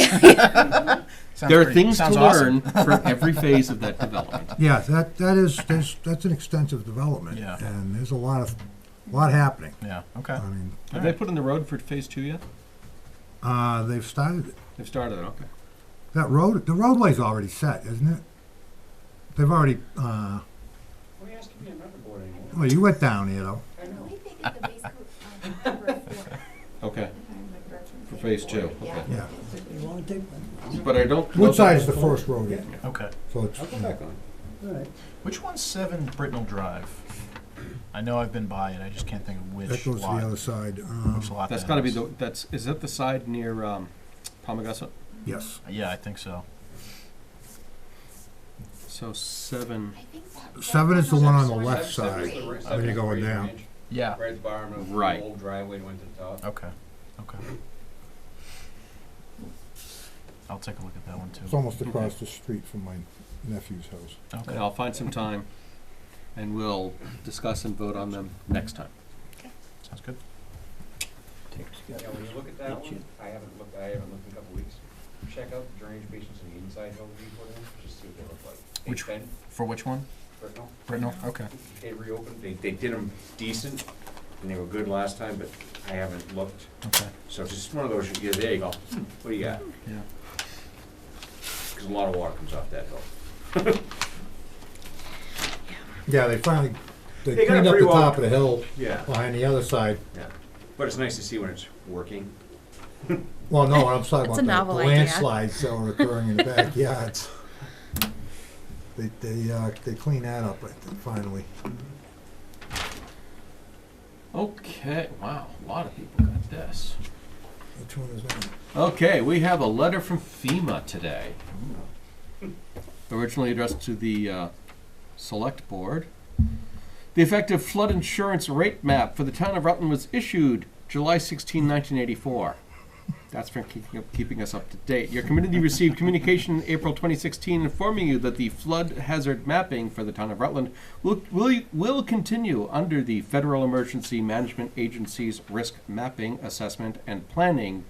There are
Sounds
things to
awesome.
learn for every phase of that development.
Yeah, that's an extensive development.
Yeah.
And there's a lot happening.
Yeah. Okay.
I mean,
Have they put in the road for phase 2 yet?
they've started it.
They've started it, okay.
The roadway's already set, isn't it? They've already,
What are you asking me? I'm not the board anymore.
well, you went down there though.
I believe they did the base coat on Culvert 4.
Okay,
if I remember correctly.
for phase 2,
Yeah.
okay.
Yeah.
But I don't.
Woodside is the first road in,
Okay.
so it's,
I'll go back on.
Which one's 7 Brintnal Drive? I know I've been by it. I just can't think of which
that goes to
lot.
the other side.
Which lot
That's
that
gotta be
is.
is that the side near, Palmagussit?
Yes.
Yeah, I think so.
So 7,
I think that-
7 is the one on the
Seven-
left
Seven
side.
is the right-
when you're
seven
going
is the
down.
range.
Yeah.
Right at the bottom of the
Right.
old driveway and went to the top.
Okay. Okay. I'll take a look at that one too.
It's almost across the street from my nephew's house.
Okay.
and I'll find some time, and we'll discuss and vote on them next time.
Sounds good.
Yeah, when you look at that one, I haven't looked in a couple weeks. Check out the drainage basins on the inside hill we put in, just see what they look like.
Which-
They bend,
For which one?
Brintnal.
Brintnal? Okay.
They reopened, they did them decent, and they were good last time, but I haven't looked.
Okay.
So it's just one of those, yeah, there you go, what do you got?
Yeah.
Because a lot of water comes off that hill.
Yeah, they finally,
They
they
got
cleaned
it
up
pretty
the
well-
top of the hill
Yeah,
behind the other side.
yeah. But it's nice to see when it's working.
Well, no, I'm talking
It's a
about
novel
the
idea.
landslides that were occurring in the backyards. They cleaned that up, I think, finally.
Okay, wow, a lot of people got this.
Which one is that?
Okay, we have a letter from FEMA today. Originally addressed to the Select Board. The effective flood insurance rate map for the town of Rutland was issued July 16, 1984. That's for keeping us up to date. Your community received communication in April 2016 informing you that the flood hazard mapping for the town of Rutland will continue under the Federal Emergency Management Agency's Risk Mapping, Assessment, and Planning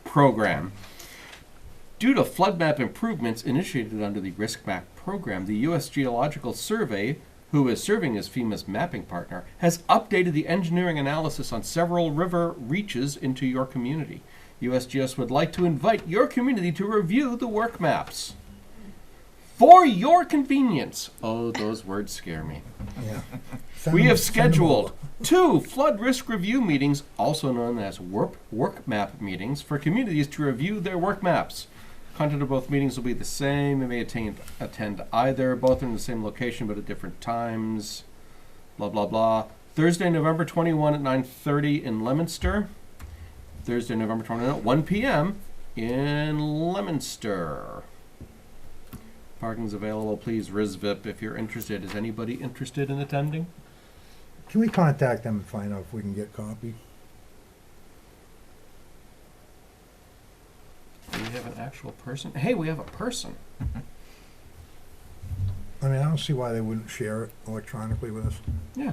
Program. Due to flood map improvements initiated under the Risk Map Program, the U.S. Geological Survey, who is serving as FEMA's mapping partner, has updated the engineering analysis on several river reaches into your community. USGS would like to invite your community to review the work maps. For your convenience, oh, those words scare me.
Yeah.
We have
Send 'em
scheduled
over.
2 flood risk review meetings, also known as work map meetings, for communities to review their work maps. Content of both meetings will be the same. You may attend either. Both are in the same location but at different times. Blah, blah, blah. Thursday, November 21 at 9:30 in Leominster. Thursday, November 21 at 1 p.m. in Leominster. Parking's available. Please RISVIP if you're interested. Is anybody interested in attending?
Can we contact them and find out if we can get a copy?
actual person. Hey, we have a person.
I mean, I don't see why they wouldn't share it electronically with us.
Yeah.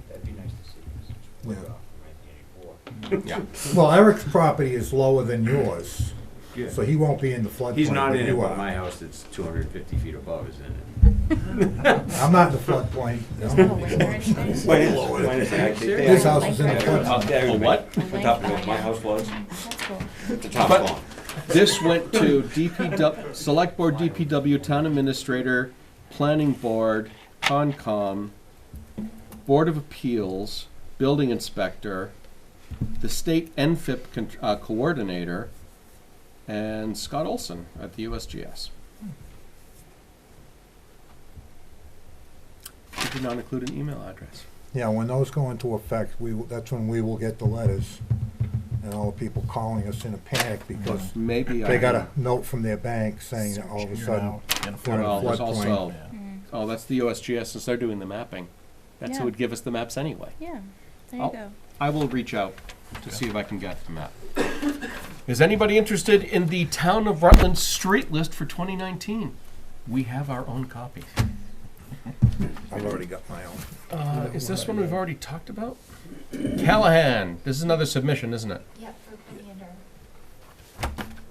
That'd be nice to see. 'Cause it's way
Yeah.
off from 1984.
Yeah.
Well, Eric's property is lower than yours,
Yeah.
so he won't be in the floodplain.
He's not
but
in it,
you
but
are.
my house that's 250 feet above is in it.
I'm not in the floodplain.
There's no wind or anything.
His house is in the flood.
A what?
The top of
my house floods.
That's cool.
The top's
But-
gone.
This went to DPW, Select Board, DPW, Town Administrator, Planning Board, Concom, Board of Appeals, Building Inspector, the State NFIP Coordinator, and Scott Olson at the USGS. It did not include an email address.
Yeah, when those go into effect, that's when we will get the letters, and all the people calling us in a panic because
Maybe
they got a note from their bank saying that all of a
You're
sudden,
now in a
they're in a
Well, there's
floodplain.
also,
Yeah.
oh, that's the USGS, since they're doing the mapping. That's who
Yeah.
would give us the maps anyway.
Yeah, there
Oh.
you go.
I will reach out to see if I can get the map. Is anybody interested in the Town of Rutland street list for 2019? We have our own copy.
I've already got my own.
Is this one we've already talked about? Callahan, this is another submission, isn't it?
Yep, for Commander.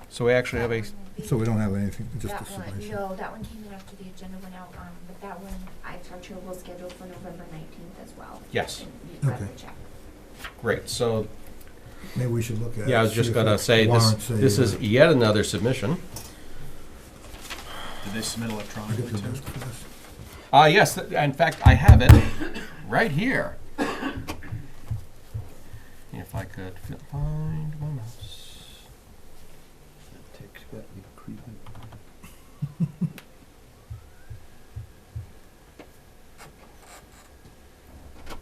So we actually have a,
So we don't have anything, just
That
a
one,
submission.
no, that one came in after the agenda went out, but that one, I talked to her, we'll schedule for November 19th as well.
yes,
And you've got
Okay.
the check.
great, so,
Maybe we should look at it.
yeah, I was
see
just
if
gonna
it
say,
warrants a,
this is yet another submission.
Did they submit
I
electronically
get the
too?
list for this.
Yes, in fact, I have it right here. If I could find my mouse.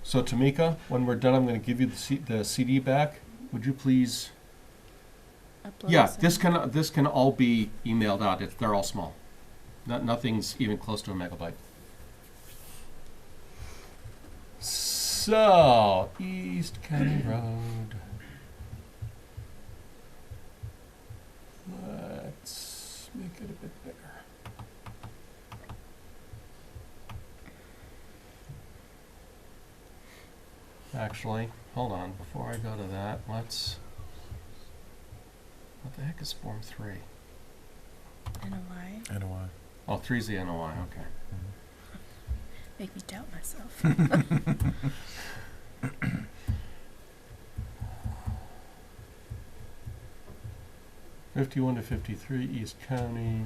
So Tamika, when we're done, I'm going to give you the CD back. Would you please?
Upload
Yeah,
some.
this can all be emailed out. They're all small. Nothing's even close to a megabyte. So East County Road. Let's make it a bit bigger. Actually, hold on. Before I go to that, let's. What the heck is Form 3?
NOI.
NOI.
Oh, 3's the NOI. Okay.
Make me doubt myself.
51 to 53 East County.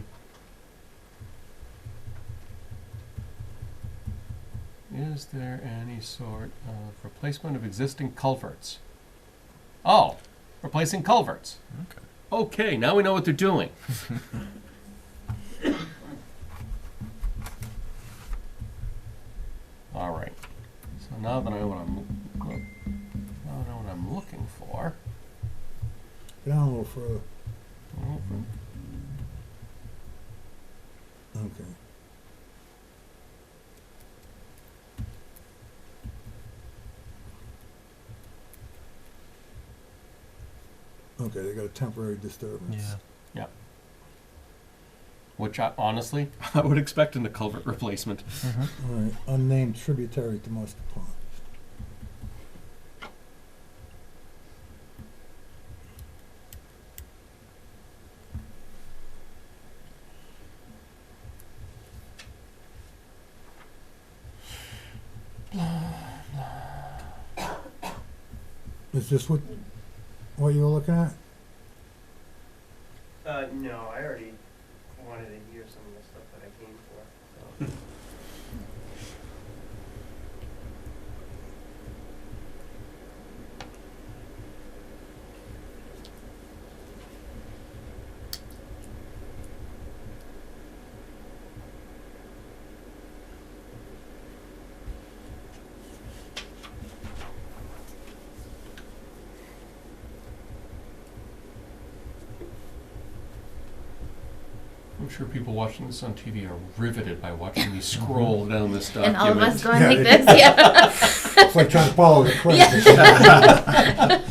Is there any sort of replacement of existing culverts? Oh, replacing culverts.
Okay.
Okay, now we know what they're doing. All right. So now that I know what I'm looking for.
Go down a little further.
Mhm.
Okay. Okay, they got a temporary disturbance.
Yeah.
Which I honestly I would expect in the culvert replacement.
All right, unnamed tributary to Muscat Pond. Is this what you were looking at?
No, I already wanted to hear some of the stuff that I came for. So.
I'm sure people watching this on TV are riveted by watching me scroll down this document.
And all of us going
Yeah,
like
it-
this, yeah.
It's like trying to follow the credits.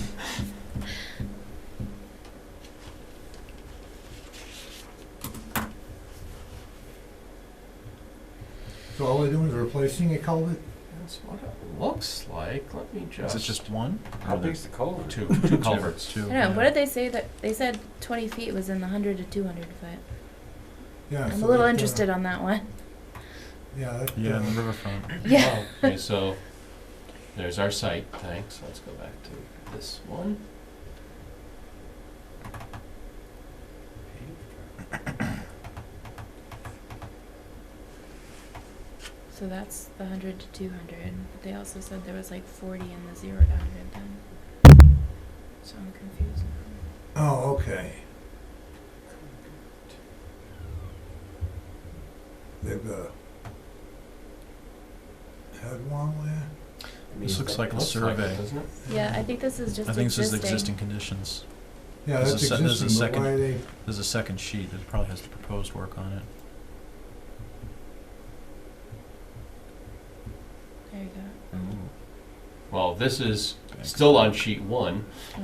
replacing a culvert?
That's what it looks like. Let me just.
Is it just one?
How
Or the-
big's the culvert?
two culverts?
Two.
I don't know. What did they say that they said 20 feet was in the 100 to 200 foot?
Yeah.
I'm
so
a little
that,
interested on that one.
Yeah, that,
Yeah, in the riverfront.
Yeah.
Oh, okay, so there's our site. Thanks. Let's go back to this one.
So that's the 100 to 200. But they also said there was like 40 in the 0 to 100 then. So I'm confused.
oh, okay. They've got a head wall there?
This looks like a
Looks like
survey.
it, doesn't it?
Yeah, I think this is just
I think this is
existing.
existing conditions.
Yeah,
There's
that's
a se- there's a
existing, but why
second-
they,
There's a second sheet that probably has the proposed work on it.
There you go.
Well, this is still on sheet one.
Oh.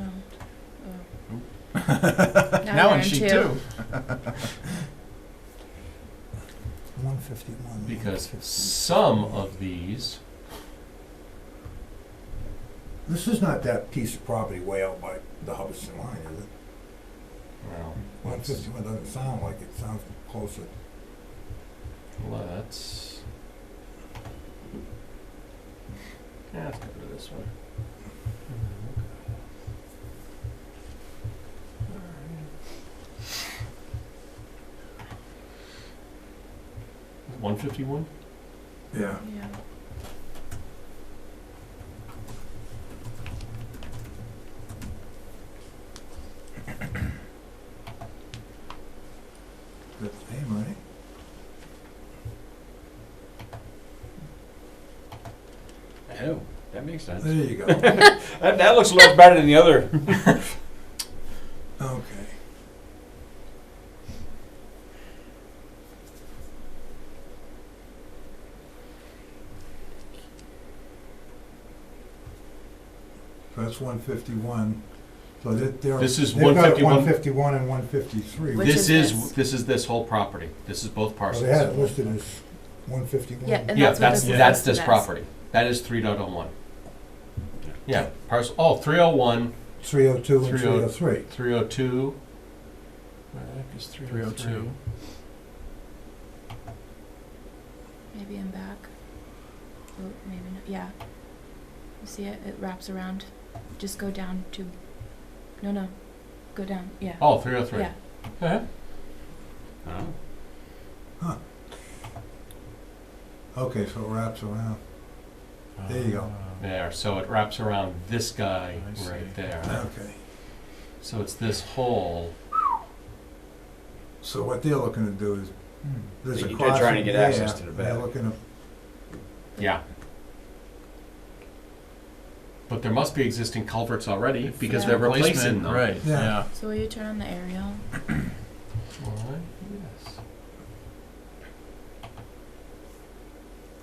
Now on
they're
sheet
in
2.
151.
Because some of these,
This is not that piece of property way out by the Hubbardston line, is it?
well,
151 doesn't sound like it, sounds closer.
let's go to this one. 151?
Yeah.
Yeah.
That's the name, right?
Oh, that makes sense.
There you go.
That looks a lot better than the other.
Okay. So that's 151. So they're,
This is
they've got
151.
151 and 153.
Which
This
is
is, this is this whole property. This is both
Well,
parcels.
they had it listed as 151.
Yeah, and
Yeah,
that's what
that's,
this is
that's
listed
this
as.
property. That is 3.01. Yeah, parcel, oh, 301,
302 and
30
303.
302. Where the heck is 303?
302.
Maybe I'm back. Oh, maybe not. Yeah. You see it? It wraps around. Just go down to. No. Go down. Yeah.
Oh, 303.
Yeah.
Uh-huh.
Oh.
Okay, so it wraps around. There you go.
There, so it wraps around this guy
I see.
right there.
Okay.
So it's this whole,
So what they're looking to do is, there's a
They're
crossing
trying to get
there,
access to the
They're
back.
looking to,
yeah. But there must be existing culverts already because
Yeah.
they're replacing them.
Right,
Yeah.
yeah.
So will you turn on the aerial?
Why? Yes.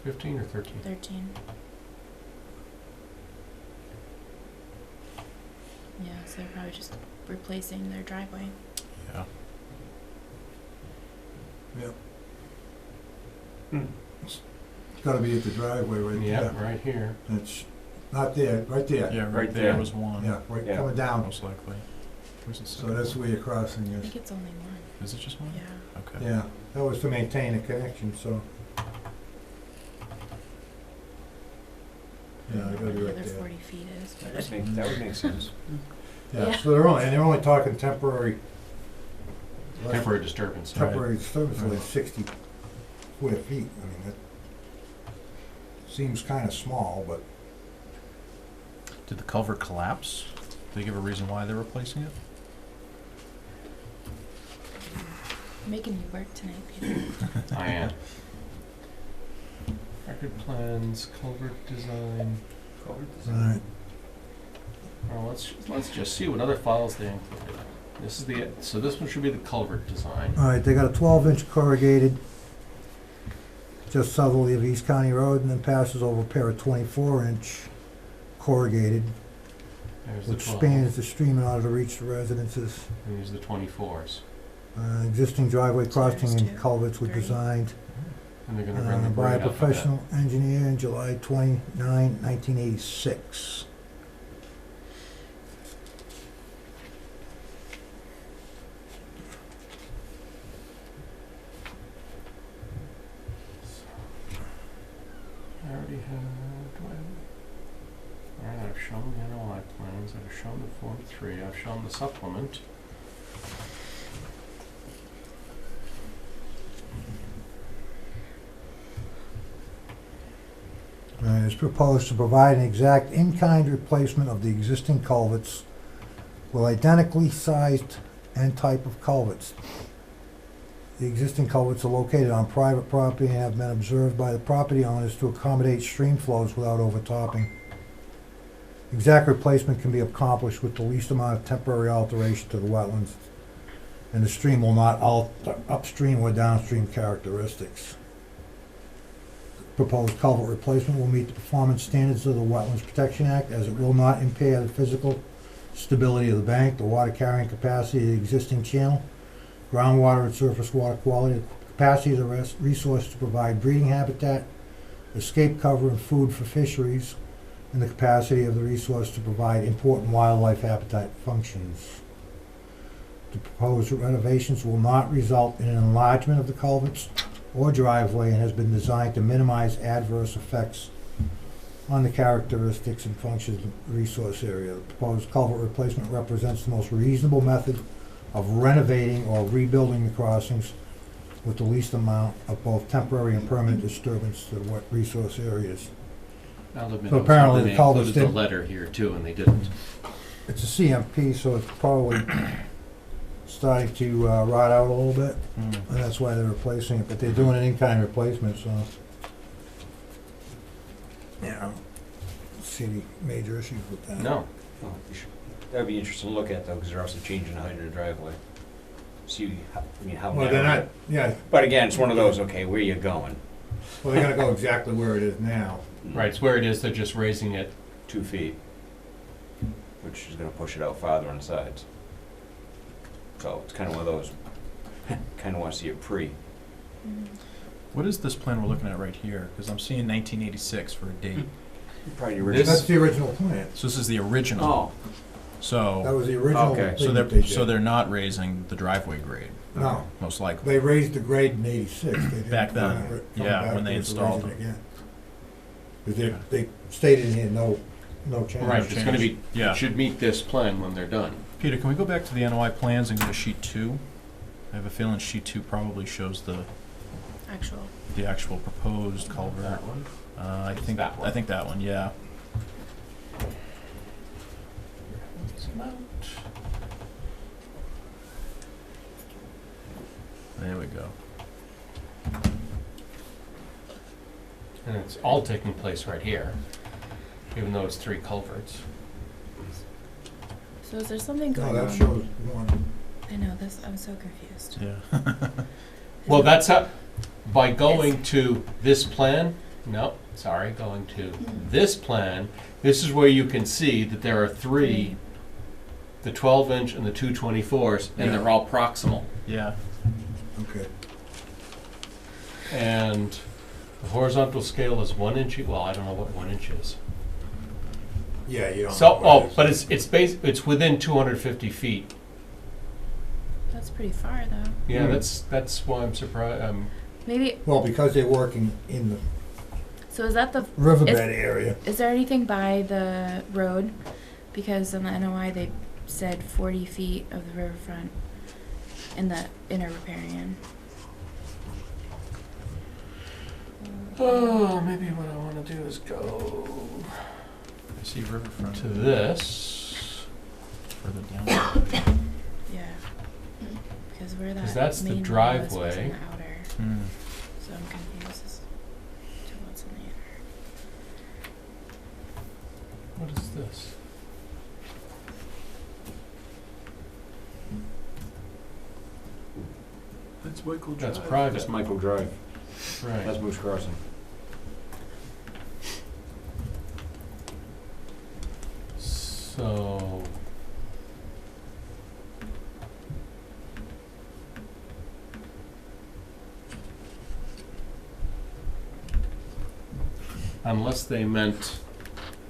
15 or 13?
13. Yeah, so they're probably just replacing their driveway.
Yeah.
it's gotta be at the driveway right
Yeah,
there.
right here.
It's not there, right there.
Yeah, right
Right
there
there.
was one.
Yeah, right
Yeah.
coming down.
Most likely. Where's the
So
second
that's
one?
where you're crossing
I
is.
think it's only one.
Is it just one?
Yeah.
Okay.
Yeah, that was to maintain a connection, so. Yeah, I gotta be
The
right
other
there.
40 feet is.
That would make sense.
Yeah,
Yeah.
so they're only talking temporary.
Temporary disturbance.
Temporary disturbance of 60 square feet. I mean, that seems kinda small, but
Did the culvert collapse? Did they give a reason why they're replacing it?
Making you work tonight, Peter.
I am. Record plans, culvert design.
alright.
Well, let's just see what other files they included. This is so this one should be the culvert design.
Alright, they got a 12-inch corrugated just southerly of East County Road, and then passes over a pair of 24-inch corrugated,
There's the
which
12.
spans the stream in order to reach the residences.
And here's the 24s.
Existing driveway
So there's
crossing and
two,
culverts were
3.
designed.
And they're gonna run the
by a
grade up a bit.
professional engineer in July 29, 1986.
I already have, do I? Alright, I've shown the NOI plans, I've shown the Form 3, I've shown the supplement.
And it's proposed to provide an exact in-kind replacement of the existing culverts with identically sized and type of culverts. The existing culverts are located on private property and have been observed by the property owners to accommodate stream flows without overtopping. Exact replacement can be accomplished with the least amount of temporary alteration to the wetlands, and the stream will not alter upstream or downstream characteristics. Proposed culvert replacement will meet the performance standards of the Wetlands Protection Act, as it will not impair the physical stability of the bank, the water carrying capacity of the existing channel, groundwater and surface water quality, the capacity of the resource to provide breeding habitat, escape cover and food for fisheries, and the capacity of the resource to provide important wildlife habitat functions. The proposed renovations will not result in an enlargement of the culverts or driveway and has been designed to minimize adverse effects on the characteristics and functions of the resource area. The proposed culvert replacement represents the most reasonable method of renovating or rebuilding the crossings with the least amount of both temporary and permanent disturbance to the wet resource areas.
I'll admit,
So apparently the
they
culverts
included the
did-
letter here too, and they didn't.
It's a CMP, so it's probably starting to rot out a little bit, and that's why they're replacing it, but they're doing an in-kind replacement, so. Yeah, I don't see any major issues with that.
No.
Oh, that would be interesting to look at though, because they're also changing the height of the driveway. See, how
Well, they're
narrow-
not, yeah,
But again, it's one of those, okay, where you going?
well, they're gonna go exactly where it is now.
Right, it's where it is, they're just raising it.
2 feet, which is gonna push it out farther on the sides. So it's kind of one of those, kind of want to see it pre.
What is this plan we're looking at right here? Because I'm seeing 1986 for a date.
Probably the
This-
original.
That's the original plan.
So this is the original.
Oh,
That
So,
was the original
Okay.
thing
so
that
they're
they
so
did.
they're not raising the driveway grade,
No,
most likely.
they raised the grade in '86. They didn't
Back then,
come
yeah,
back
when they
with
installed
raising
them.
it again. 'Cause they stated in here, no change.
Right, it's gonna be,
Yeah.
it should meet this plan when they're done.
Peter, can we go back to the NOI plans and go to sheet 2? I have a feeling sheet 2 probably shows the actual proposed culvert.
That one?
I think
that one.
I think that one, yeah. There we go.
And it's all taking place right here, even though it's 3 culverts.
So is there something
No,
going
that
on?
shows one.
I know this. I'm so confused.
Yeah.
Well, that's how, by going to this plan, no, sorry, going to this plan, this is where you can see that there are 3, the 12-inch and the 224s, and they're all proximal.
Yeah.
Okay.
And the horizontal scale is 1 inch, well, I don't know what 1 inch is.
Yeah, you don't.
So,
know what it is.
but it's within 250 feet.
That's pretty far, though.
Yeah, that's why I'm surprised,
Maybe.
Well, because they're working in the
So is that the?
riverbed area.
Is there anything by the road? Because on the NOI they said 40 feet of the riverfront in the inner riparian.
oh, maybe what I want to do is go
I see riverfront
to this.
further down.
Yeah. Because where that
'Cause that's the
main wall is
driveway.
was in the outer.
Hmm.
So I'm confused as to what's in the inner.
What is this?
That's Michael
That's
Drive.
private.
that's Michael Drive.
Right.
That's Moose Crossing.
So. Unless they meant,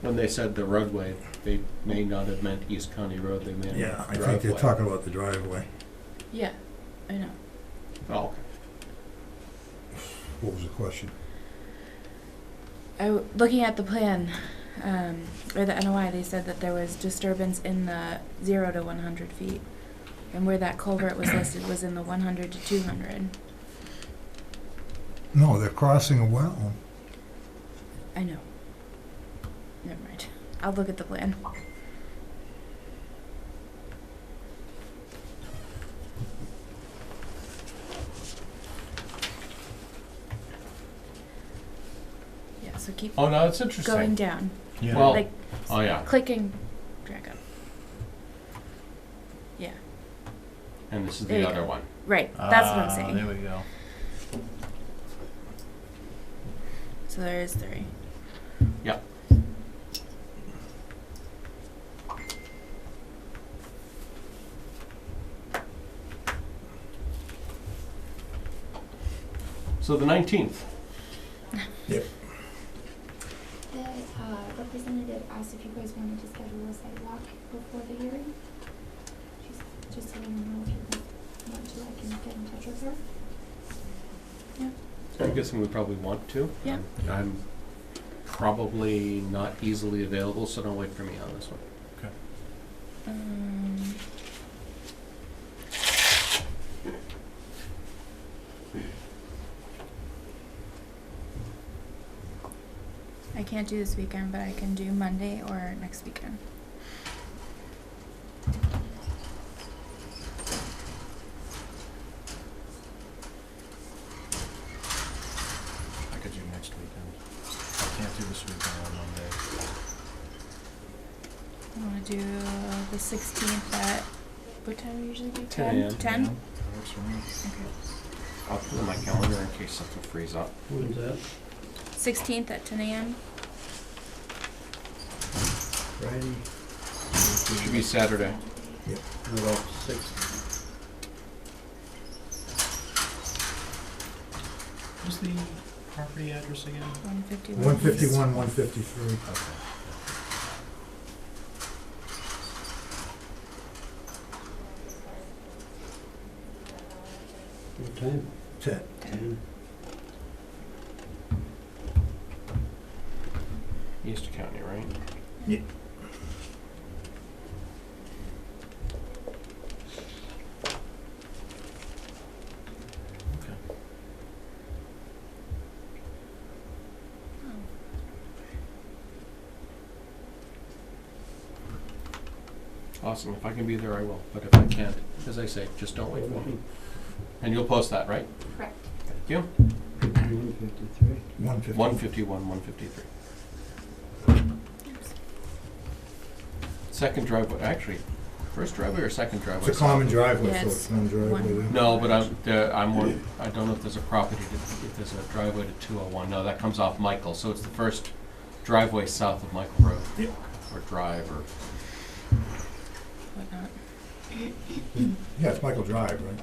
when they said the roadway, they may not have meant East County Road, they may have
Yeah,
meant
I think
driveway.
they're talking about the driveway.
Yeah, I know.
Oh, okay.
What was the question?
Looking at the plan, or the NOI, they said that there was disturbance in the 0 to 100 feet. And where that culvert was listed was in the 100 to 200.
No, they're crossing a well.
I know. Never mind. I'll look at the plan. Yeah, so keep
Oh, no, it's interesting.
going down.
Yeah.
Well,
Like,
oh, yeah.
clicking, drag up. Yeah,
And this is
There
the
you
other
go.
one.
right. That's what I'm saying.
There we go.
So there is 3.
Yep. So the 19th.
The representative asked if you guys wanted to schedule a sidewalk before the hearing. She's just so you know if you guys want to, I can get in touch with her.
I'm guessing we probably want to.
Yeah.
I'm probably not easily available, so don't wait for me on this one.
I can't do this weekend, but I can do Monday or next weekend.
I could do next weekend. I can't do this weekend on Monday.
I want to do the 16th at, what time do you usually do?
10 a.m.
10?
Yeah, that works for me.
Okay.
I'll put it in my calendar in case something frees up.
When's that?
16th at 10 a.m.
Friday?
It should be Saturday.
What about 6?
What's the property address again?
151.
151, 153.
Okay.
What time?
10.
10.
East County, right?
Yeah.
Awesome. If I can be there, I will. But if I can't, as I say, just don't wait for me. And you'll post that, right?
Correct.
Thank you.
153.
150.
151, 153. Second driveway, actually, first driveway or second driveway?
It's a common driveway,
Yeah,
so
it's
it's one driveway
one.
there.
No, but I'm more, I don't know if there's a property, if there's a driveway to 201. No, that comes off Michael, so it's the first driveway south of Michael Road.
Yep.
Or drive, or,
Whatnot.
Yeah, it's Michael Drive, right?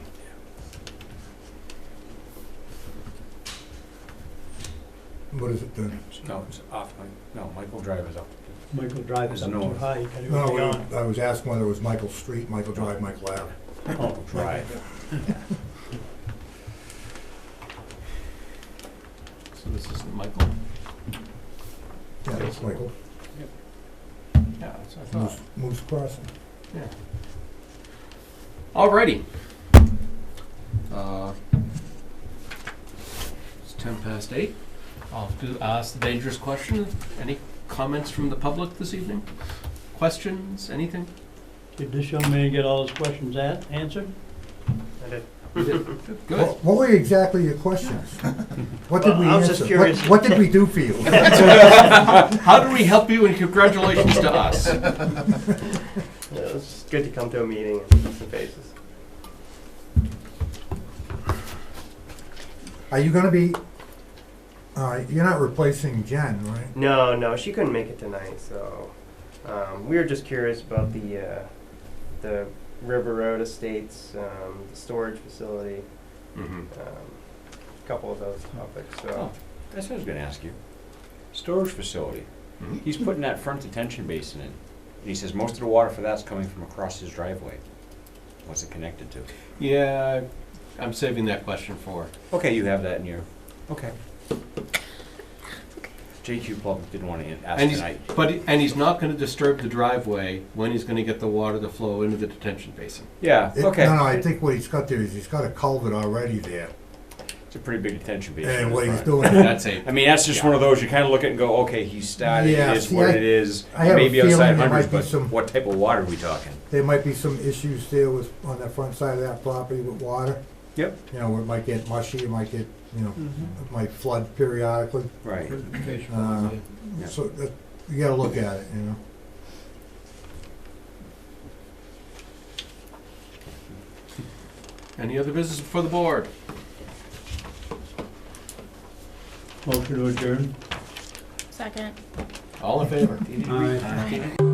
What is it then?
No, it's off, no, Michael Drive is up.
Michael Drive is up too
North.
high, you gotta
No,
go beyond.
I was asking whether it was Michael Street, Michael Drive, Michael Ave.
Oh, Drive.
so this isn't Michael?
Yeah, that's Michael.
Yeah, that's what I thought.
Moose Crossing.
Yeah. Alrighty. It's 8:10. I'll ask the dangerous question. Any comments from the public this evening? Questions, anything?
Did this young man get all his questions answered?
I did.
Good.
What were exactly your questions? What did we
I was
answer?
just curious.
What did we do for you?
How do we help you, and congratulations to us?
Yeah, it's good to come to a meeting and see some faces.
Are you gonna be, you're not replacing Jen, right?
No, she couldn't make it tonight, so we were just curious about the River Road Estates, the storage facility,
Mm-hmm.
a couple of those topics. So
Oh, that's what I was gonna ask you. storage facility.
Mhm.
He's putting that front detention basin in. And he says most of the water for that's coming from across his driveway. What's it connected to?
Yeah, I'm saving that question for.
Okay, you have that in your, okay. JQ Public didn't want to ask
And he's,
tonight.
and he's not gonna disturb the driveway when he's gonna get the water to flow into the detention basin.
Yeah, okay.
No, I think what he's got there is he's got a culvert already there.
It's a pretty big detention basin.
And what he's
Right.
doing,
That's a,
I mean, that's just one of those, you kind of look at it and go, okay, he started,
Yeah,
it is
see,
what
I-
it is.
I have a
Maybe outside
feeling there
hundreds,
might be
but
some-
what type of water are we talking?
there might be some issues there with, on the front side of that property with water.
Yep.
You know, where it might get mushy, it might get, you know, it might flood periodically.
Right. Yeah.
So that, you gotta look at it, you know.
any other business before the board?
Motion to adjourn.
Second.
All in favor?
Aye.
Aye.